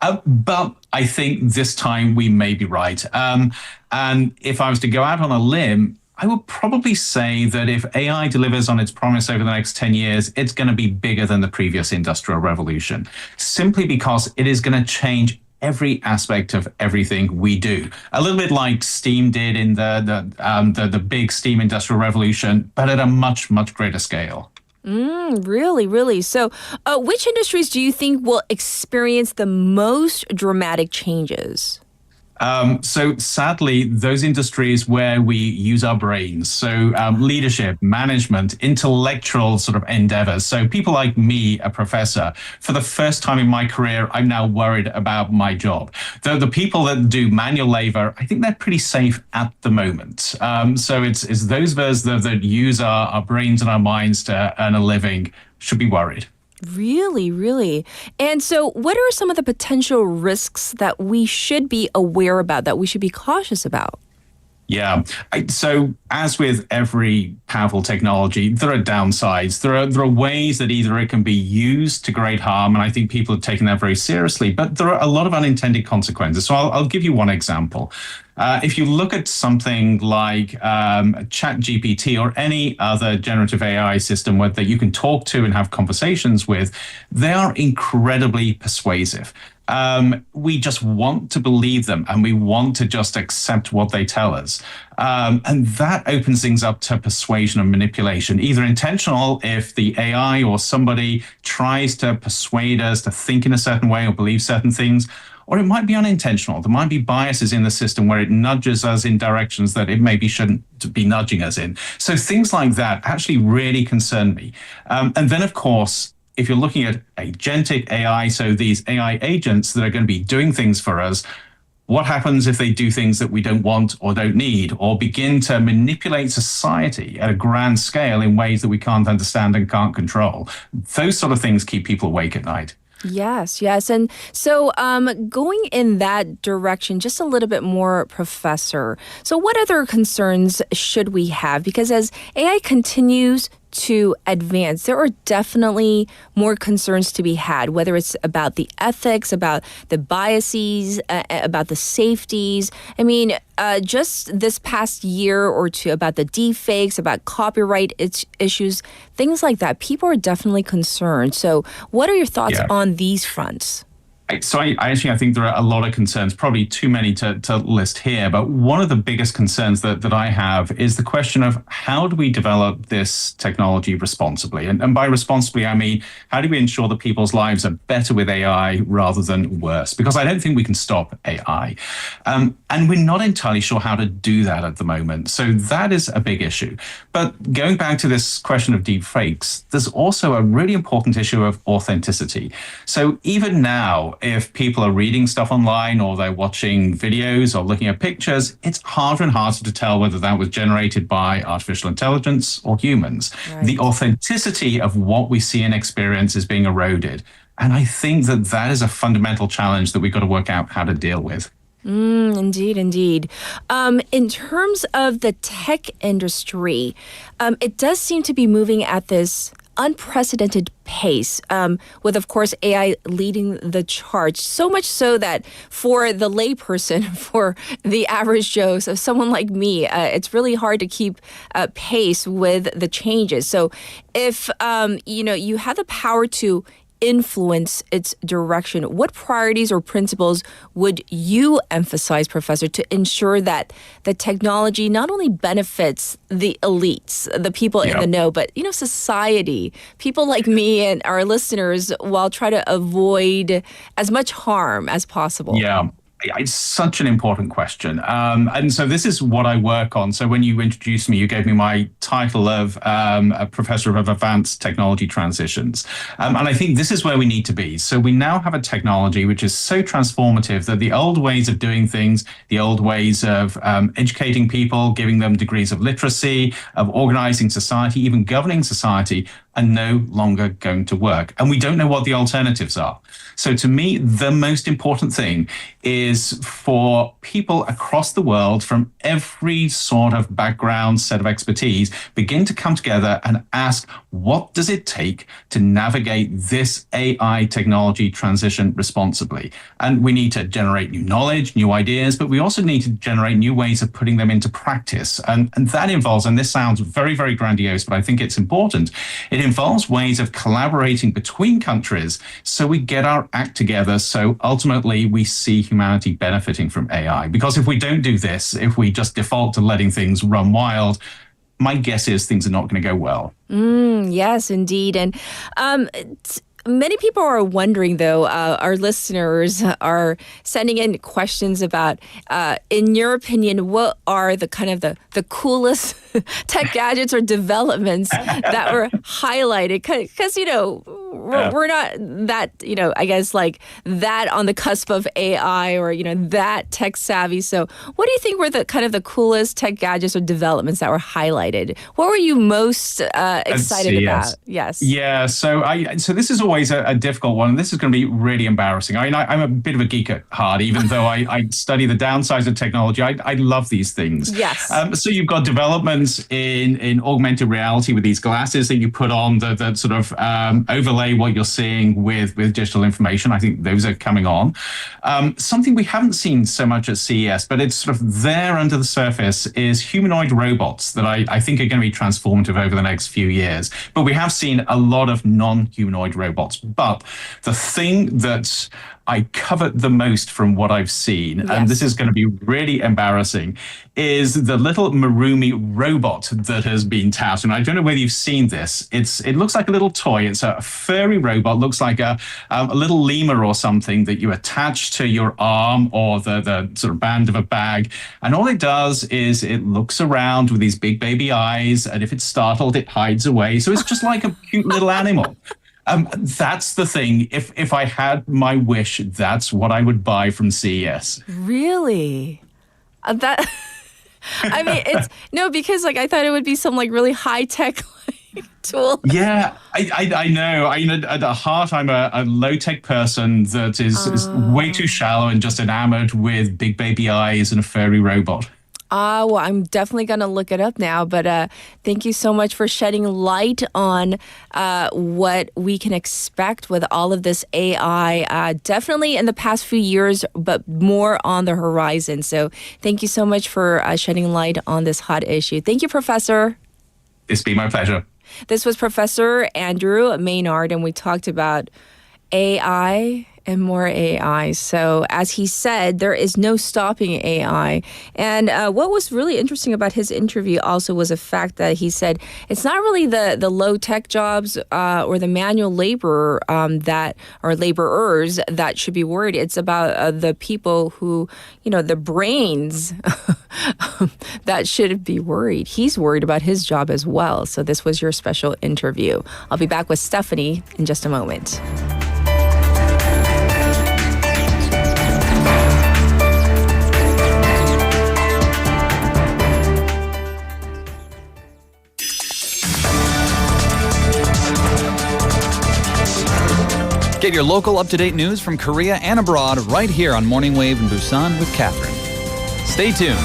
But I think this time we may be right. And if I was to go out on a limb, I would probably say that if AI delivers on its promise over the next 10 years, it's going to be bigger than the previous industrial revolution, simply because it is going to change every aspect of everything we do. A little bit like steam did in the big steam industrial revolution, but at a much, much greater scale. Really? So which industries do you think will experience the most dramatic changes? So sadly, those industries where we use our brains, so leadership, management, intellectual sort of endeavors. So people like me, a professor, for the first time in my career, I'm now worried about my job. The people that do manual labor, I think they're pretty safe at the moment. So it's those of us that use our brains and our minds to earn a living should be worried. Really? And so what are some of the potential risks that we should be aware about, that we should be cautious about? Yeah. So as with every powerful technology, there are downsides. There are ways that either it can be used to great harm, and I think people have taken that very seriously, but there are a lot of unintended consequences. So I'll give you one example. If you look at something like ChatGPT or any other generative AI system that you can talk to and have conversations with, they are incredibly persuasive. We just want to believe them and we want to just accept what they tell us. And that opens things up to persuasion and manipulation, either intentional if the AI or somebody tries to persuade us to think in a certain way or believe certain things, or it might be unintentional. There might be biases in the system where it nudges us in directions that it maybe shouldn't be nudging us in. So things like that actually really concern me. And then, of course, if you're looking at agentic AI, so these AI agents that are going to be doing things for us, what happens if they do things that we don't want or don't need, or begin to manipulate society at a grand scale in ways that we can't understand and can't control? Those sort of things keep people awake at night. Yes. And so going in that direction just a little bit more, Professor. So what other concerns should we have? Because as AI continues to advance, there are definitely more concerns to be had, whether it's about the ethics, about the biases, about the safeties. I mean, just this past year or two about the deepfakes, about copyright issues, things like that. People are definitely concerned. So what are your thoughts on these fronts? So I think there are a lot of concerns, probably too many to list here. But one of the biggest concerns that I have is the question of how do we develop this technology responsibly? And by responsibly, I mean, how do we ensure that people's lives are better with AI rather than worse? Because I don't think we can stop AI. And we're not entirely sure how to do that at the moment. So that is a big issue. But going back to this question of deep fakes, there's also a really important issue of authenticity. So even now, if people are reading stuff online or they're watching videos or looking at pictures, it's harder and harder to tell whether that was generated by artificial intelligence or humans. Right. The authenticity of what we see and experience is being eroded. And I think that is a fundamental challenge that we've got to work out how to deal with. Indeed. In terms of the tech industry, it does seem to be moving at this unprecedented pace, with, of course, AI leading the charge. So much so that for the layperson, for the average Joe, so someone like me, it's really hard to keep pace with the changes. So if, you have the power to influence its direction, what priorities or principles would you emphasize, Professor, to ensure that the technology not only benefits the elites, the people in the know, but, society, people like me and our listeners, while trying to avoid as much harm as possible? Yeah. It's such an important question. And so this is what I work on. So when you introduced me, you gave me my title of a Professor of Advanced Technology Transitions. And I think this is where we need to be. So we now have a technology which is so transformative that the old ways of doing things, the old ways of educating people, giving them degrees of literacy, of organizing society, even governing society, are no longer going to work. And we don't know what the alternatives are. So to me, the most important thing is for people across the world from every sort of background, set of expertise, begin to come together and ask, what does it take to navigate this AI technology transition responsibly? And we need to generate new knowledge, new ideas, but we also need to generate new ways of putting them into practice. And that involves, and this sounds very, very grandiose, but I think it's important, it involves ways of collaborating between countries so we get our act together, so ultimately we see humanity benefiting from AI. Because if we don't do this, if we just default to letting things run wild, my guess is things are not going to go well. Yes, indeed. And many people are wondering, though, our listeners are sending in questions about, in your opinion, what are the kind of the coolest tech gadgets or developments that were highlighted? Because, we're not that, I guess like that on the cusp of AI or, that tech savvy. So what do you think were the kind of the coolest tech gadgets or developments that were highlighted? What were you most excited about? Yes. Yeah. So this is always a difficult one. This is going to be really embarrassing. I mean, I'm a bit of a geek at heart, even though I study the downsides of technology. I love these things. Yes. So you've got developments in augmented reality with these glasses that you put on that sort of overlay what you're seeing with digital information. I think those are coming on. Something we haven't seen so much at CES, but it's sort of there under the surface, is humanoid robots that I think are going to be transformative over the next few years. But we have seen a lot of non-humanoid robots. But the thing that I covet the most from what I've seen, and this is going to be really embarrassing, is the little Marumi robot that has been touted. And I don't know whether you've seen this. It looks like a little toy. It's a furry robot, looks like a little lemur or something that you attach to your arm or the sort of band of a bag. And all it does is it looks around with these big baby eyes, and if it's startled, it hides away. So it's just like a cute little animal. That's the thing. If I had my wish, that's what I would buy from CES. Really? I mean, it's no, because like I thought it would be some like really high tech tool. Yeah, I know. At the heart, I'm a low-tech person that is way too shallow and just enamored with big baby eyes and a furry robot. Well, I'm definitely going to look it up now. But thank you so much for shedding light on what we can expect with all of this AI. Definitely in the past few years, but more on the horizon. So thank you so much for shedding light on this hot issue. Thank you, Professor. It's been my pleasure. This was Professor Andrew Maynard, and we talked about AI and more AI. So as he said, there is no stopping AI. And what was really interesting about his interview also was the fact that he said it's not really the low-tech jobs or the manual labor or laborers that should be worried. It's about the people who, the brains that should be worried. He's worried about his job as well. So this was your special interview. I'll be back with Stephanie in just a moment. Get your local up-to-date news from Korea and abroad right here on Morning Wave in Busan with Catherine. Stay tuned.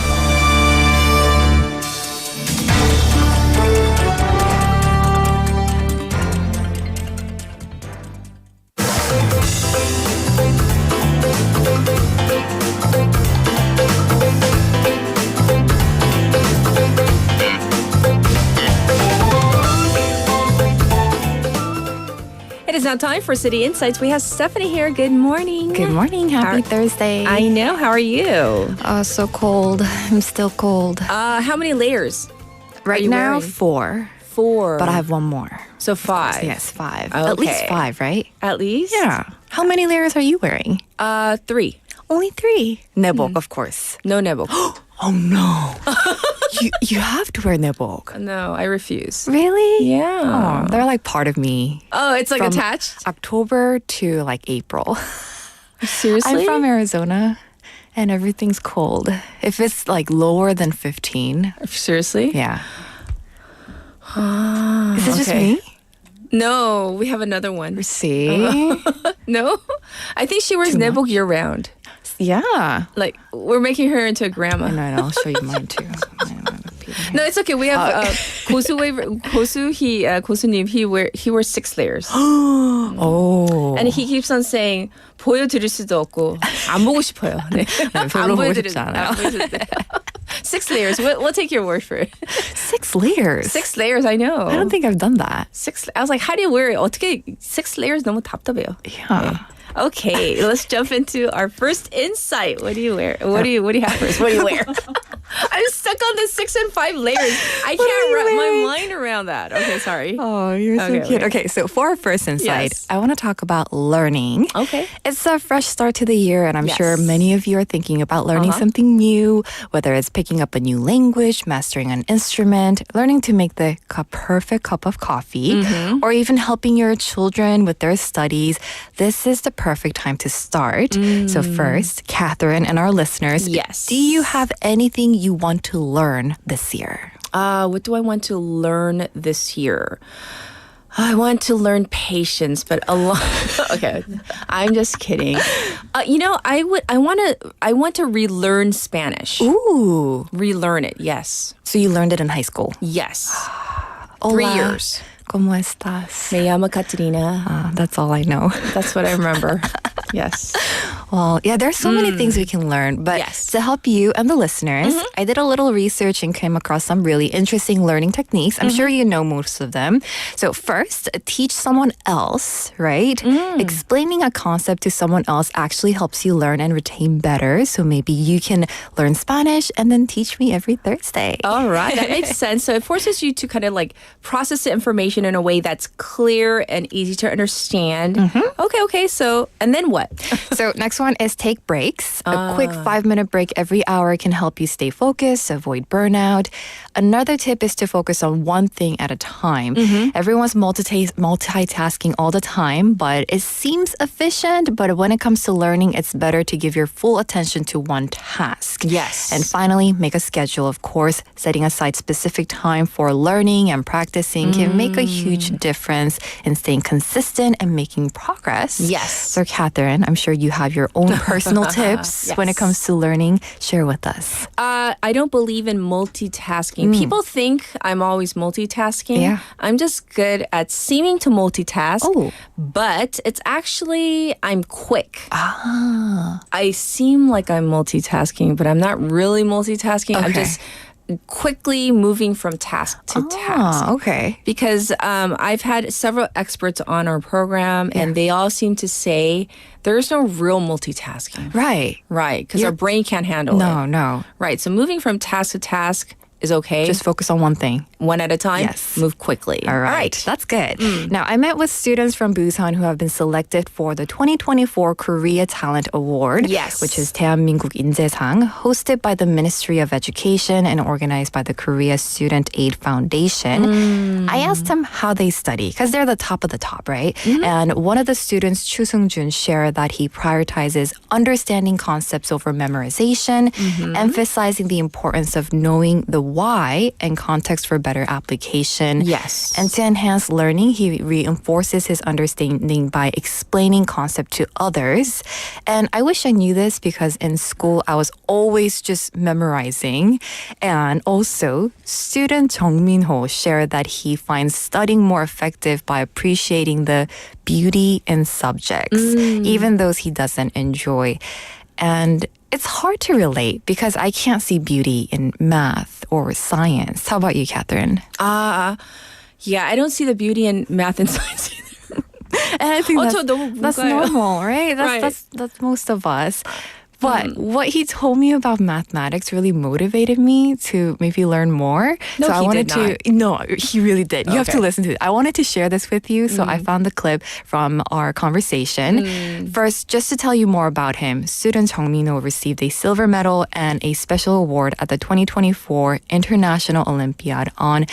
It is now time for City Insights. We have Stephanie here. Good morning. Good morning. Happy Thursday. I know. How are you? So cold. I'm still cold. How many layers? Right now, wearing? 4. But I have one more. So 5. Yes, 5. Okay. At least 5, right? At least? Yeah. How many layers are you wearing? 3. Only 3. Ne복, of course. No ne복. Oh no. you have to wear ne복. No, I refuse. Really? Yeah. Oh, they're like part of me. Oh, it's like From attached? October to like April. Seriously? I'm from Arizona and everything's cold. If it's like lower than 15. Seriously? Yeah. Is it just me? No, we have another one. See? No? I think she wears ne복 year round. Yeah. Like, we're making her into a grandma. No, I'll show you mine too. No, it's okay. We have 고수님. He wears 6 layers. Oh. And he keeps on saying 보여드릴 수도 없고 안 보고 싶어요. 네. 별로 보고 싶지 않아요. 6 layers. We'll take your word for it. 6 layers. 6 layers. I know. I don't think I've done that. 6. I was like, how do you wear it? 어떻게 6 layers 너무 답답해요. Yeah. 네. Okay, let's jump into our first insight. What do you wear? What do you have first? What do you wear? I'm stuck on the 6 and 5 layers. I can't wrap my mind around that. Okay, sorry. Oh, you're so cute. Okay, so for our first insight, I want to talk about learning. Okay. It's a fresh start to the year, and I'm sure many of you are thinking about learning something new, whether it's picking up a new language, mastering an instrument, learning to make the perfect cup of coffee, or even helping your children with their studies. This is the perfect time to start. So first, Catherine and our listeners, do you have anything you want to learn this year? What do I want to learn this year? I want to learn patience, but a lot. Okay, I'm just kidding. I want to relearn Spanish. Ooh, relearn it. Yes. So you learned it in high school? Yes. Hola. 3 years. ¿Cómo estás? Me llamo Caterina. That's all I know. That's what I remember. Yes. Well, yeah, there's so many things we can learn, but to help you and the listeners, I did a little research and came across some really interesting learning techniques. I'm sure you know most of them. So first, teach someone else, right? Explaining a concept to someone else actually helps you learn and retain better. So maybe you can learn Spanish and then teach me every Thursday. All right, that makes sense. So it forces you to kind of like process the information in a way that's clear and easy to understand. Okay. So, and then what? So next next one is take breaks. A quick 5-minute break every hour can help you stay focused, avoid burnout. Another tip is to focus on one thing at a time. Everyone's multitasking all the time, but it seems efficient. But when it comes to learning, it's better to give your full attention to one task. Yes. And finally, make a schedule. Of course, setting aside specific time for learning and practicing can make a huge difference in staying consistent and making progress. Yes. So, Catherine, I'm sure you have your own personal tips when it comes to learning. Share with us. I don't believe in multitasking. People think I'm always multitasking. Yeah. I'm just good at seeming to multitask. But it's actually, I'm quick. I seem like I'm multitasking, but I'm not really multitasking. I'm just quickly moving from task to task. Okay. Because I've had several experts on our program, and they all seem to say there's no real multitasking. Right. Right. Because our brain can't handle it. No. Right. So moving from task to task is okay. Just focus on one thing. One at a time. Yes. Move quickly. All right. That's good. Now, I met with students from Busan who have been selected for the 2024 Korea Talent Award. Yes. Which is 대한민국 인재상, hosted by the Ministry of Education and organized by the Korea Student Aid Foundation. I asked them how they study, because they're the top of the top, right? And one of the students, Chu Sung-jun, shared that he prioritizes understanding concepts over memorization, emphasizing the importance of knowing the why and context for better application. Yes. And to enhance learning, he reinforces his understanding by explaining concept to others. And I wish I knew this, because in school I was always just memorizing. And also, student Jung Min-ho shared that he finds studying more effective by appreciating the beauty in subjects, even those he doesn't enjoy. And it's hard to relate because I can't see beauty in math or science. How about you, Catherine? Yeah, I don't see the beauty in math and science either. And I think that's 무가요. normal, right? That's most of us. But what he told me about mathematics really motivated me to maybe learn more. No, so I he wanted did to. No, he really did. You have to listen to it. I wanted to share this with you, so I found the clip from our conversation. First, just to tell you more about him, student Jung Min-ho received a silver medal and a special award at the 2024 International Olympiad on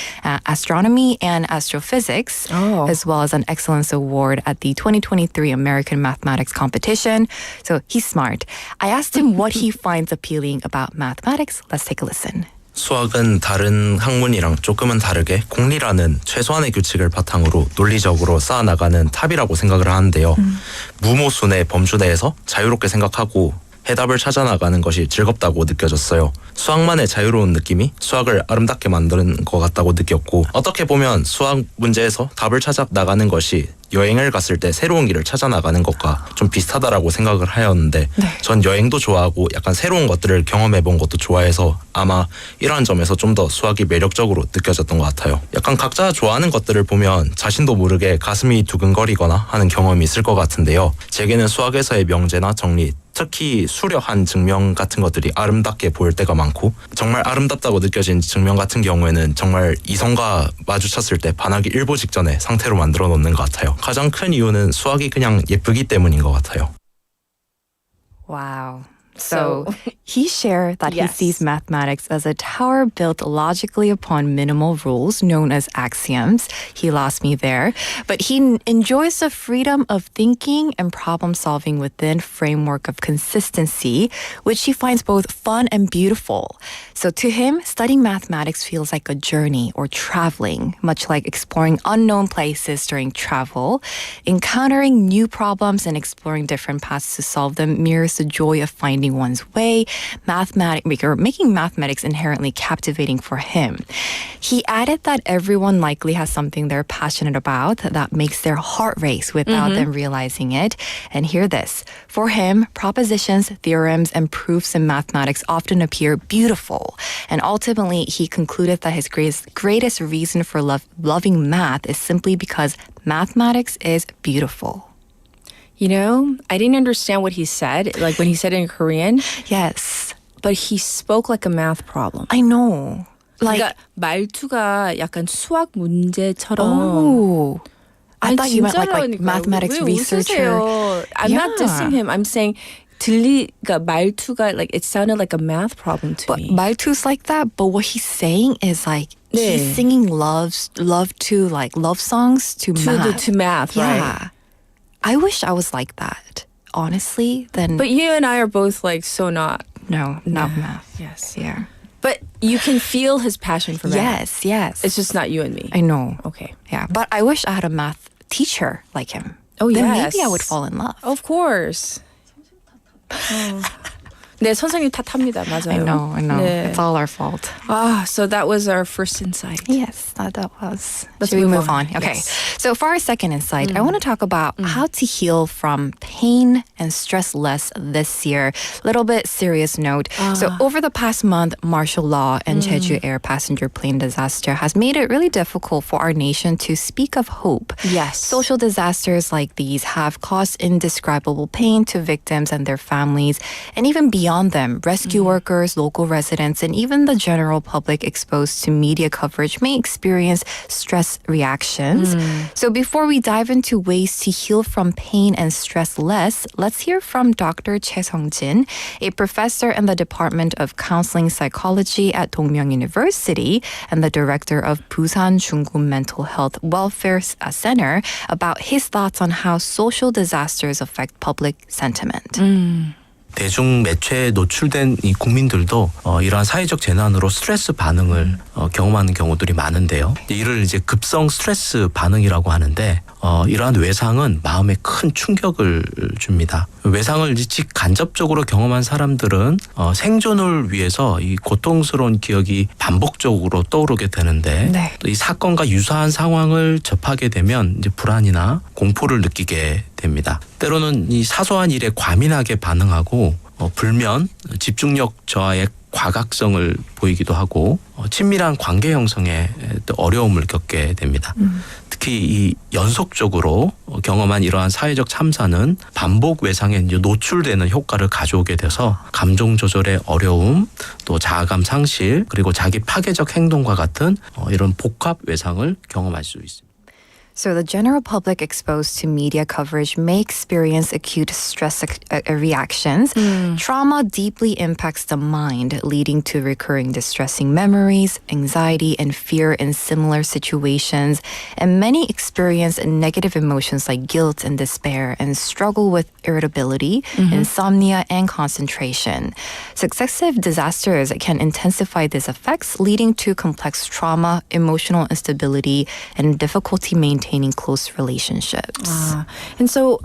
Astronomy and Astrophysics, as well as an Excellence Award at the 2023 American Mathematics Competition. So he's smart. I asked him what he finds appealing about mathematics. Let's take a listen. 수학은 다른 학문이랑 조금은 다르게 공리라는 최소한의 규칙을 바탕으로 논리적으로 쌓아나가는 탑이라고 생각을 하는데요. 무모순의 범주 내에서 자유롭게 생각하고 해답을 찾아나가는 것이 즐겁다고 느껴졌어요. 수학만의 자유로운 느낌이 수학을 아름답게 만드는 것 같다고 느꼈고, 어떻게 보면 수학 문제에서 답을 찾아 나가는 것이 여행을 갔을 때 새로운 길을 찾아 나가는 것과 좀 비슷하다라고 생각을 하였는데, 전 여행도 좋아하고 약간 새로운 것들을 경험해 본 것도 좋아해서 아마 이러한 점에서 좀 더 수학이 매력적으로 느껴졌던 것 같아요. 약간 각자 좋아하는 것들을 보면 자신도 모르게 가슴이 두근거리거나 하는 경험이 있을 것 같은데요. 제게는 수학에서의 명제나 정리, 특히 수려한 증명 같은 것들이 아름답게 보일 때가 많고, 정말 아름답다고 느껴진 증명 같은 경우에는 정말 이성과 마주쳤을 때 반하기 일보 직전의 상태로 만들어 놓는 것 같아요. 가장 큰 이유는 수학이 그냥 예쁘기 때문인 것 같아요. Wow. So he shared that he sees mathematics as a tower built logically upon minimal rules known as axioms. He lost me there. But he enjoys the freedom of thinking and problem solving within framework of consistency, which he finds both fun and beautiful. So to him, studying mathematics feels like a journey or traveling, much like exploring unknown places during travel. Encountering new problems and exploring different paths to solve them mirrors the joy of finding one's way, making mathematics inherently captivating for him. He added that everyone likely has something they're passionate about that makes their heart race without them realizing it. And hear this. For him, propositions, theorems, and proofs in mathematics often appear beautiful. And ultimately, he concluded that his greatest reason for loving math is simply because mathematics is beautiful. You know, I didn't understand what he said, like when he said it in Korean. Yes. But he spoke like a math problem. I know. Like, 그러니까 말투가 약간 수학 문제처럼. Oh. I thought you meant like mathematics researcher. I'm not dissing him. I'm saying 말투가 like it sounded like a math problem to me. 말투's like that, but what he's saying is like he's singing love to like love songs to math. To math, yeah. right? I wish I was like that, honestly. Then, but you and I are both like so not. No, not math. Yes. Yeah. But you can feel his passion for math. Yes. It's just not you and me. I know. Okay. Yeah, but I wish I had a math teacher like him. Oh, then yes. maybe I would fall in love. Of course. 네, 선생님 탓합니다. 맞아요. I know. 네. It's all our fault. So that was our first insight. Yes, that was. Let's Should we move move on? on? Okay. Yes. So for our second insight, I want to talk about how to heal from pain and stress less this year. Little bit serious note. So over the past month, martial law and Jeju Air passenger plane disaster has made it really difficult for our nation to speak of hope. Yes. Social disasters like these have caused indescribable pain to victims and their families, and even beyond them, rescue workers, local residents, and even the general public exposed to media coverage may experience stress reactions. So before we dive into ways to heal from pain and stress less, let's hear from Dr. Choi Sung-jin, a professor in the Department of Counseling Psychology at Dongmyeong University and the director of Busan Jungun Mental Health Welfare Center, about his thoughts on how social disasters affect public sentiment. 대중 매체에 노출된 이 국민들도 이러한 사회적 재난으로 스트레스 반응을 경험하는 경우들이 많은데요. 이를 이제 급성 스트레스 반응이라고 하는데 이러한 외상은 마음에 큰 충격을 줍니다. 외상을 직간접적으로 경험한 사람들은 생존을 위해서 이 고통스러운 기억이 반복적으로 떠오르게 되는데 또 이 사건과 유사한 상황을 접하게 되면 이제 불안이나 공포를 느끼게 됩니다. 때로는 이 사소한 일에 과민하게 반응하고 불면, 집중력 저하의 과각성을 보이기도 하고 친밀한 관계 형성에 또 어려움을 겪게 됩니다. 특히 이 연속적으로 경험한 이러한 사회적 참사는 반복 외상에 노출되는 효과를 가져오게 돼서 감정 조절의 어려움, 또 자아감 상실, 그리고 자기 파괴적 행동과 같은 이런 복합 외상을 경험할 수 있습니다. So the general public exposed to media coverage may experience acute stress reactions. Trauma deeply impacts the mind, leading to recurring distressing memories, anxiety, and fear in similar situations. And many experience negative emotions like guilt and despair and struggle with irritability, insomnia, and concentration. Successive disasters can intensify these effects, leading to complex trauma, emotional instability, and difficulty maintaining close relationships. And so,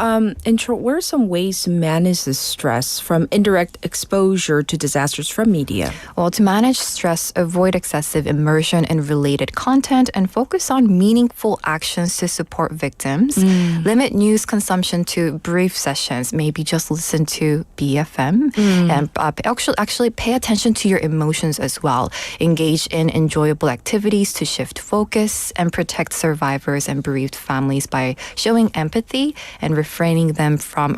in short, what are some ways to manage the stress from indirect exposure to disasters from media? Well, to manage stress, avoid excessive immersion in related content and focus on meaningful actions to support victims. Limit news consumption to brief sessions. Maybe just listen to BFM. And actually pay attention to your emotions as well. Engage in enjoyable activities to shift focus and protect survivors and bereaved families by showing empathy and refraining them from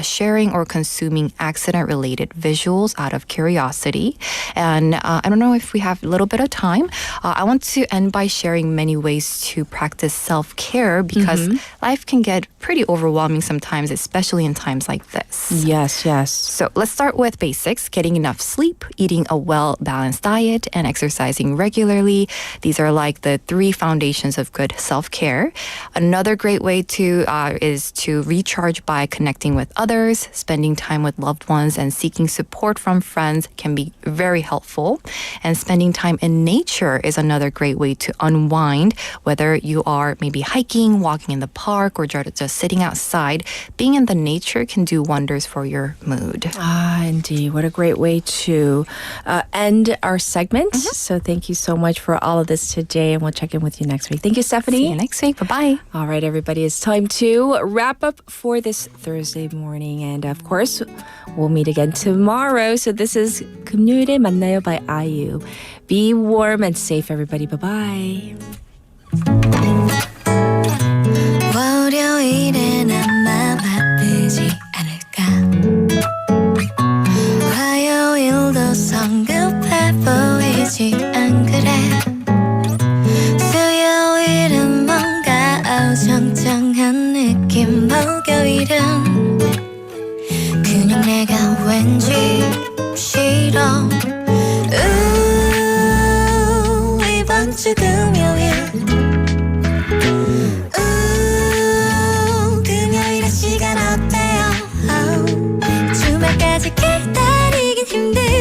sharing or consuming accident-related visuals out of curiosity. And I don't know if we have a little bit of time. I want to end by sharing many ways to practice self-care because life can get pretty overwhelming sometimes, especially in times like this. Yes. So let's start with basics: getting enough sleep, eating a well-balanced diet, and exercising regularly. These are like the three foundations of good self-care. Another great way is to recharge by connecting with others. Spending time with loved ones and seeking support from friends can be very helpful. And spending time in nature is another great way to unwind, whether you are maybe hiking, walking in the park, or just sitting outside. Being in the nature can do wonders for your mood. Indeed. What a great way to end our segment. So thank you so much for all of this today, and we'll check in with you next week. Thank you, Stephanie. See you next week. Bye-bye. All right, everybody. It's time to wrap up for this Thursday morning. And of course, we'll meet again tomorrow. So this is 금요일에 만나요 by IU. Be warm and safe, everybody. Bye-bye. 월요일엔 아마 바쁘지 않을까 화요일도 성급해 보이지 안 그래 수요일은 뭔가 어정쩡한 느낌 목요일은 왠지 싫어 이번 주 금요일 금요일의 시간 어때요 주말까지 기다리긴 힘들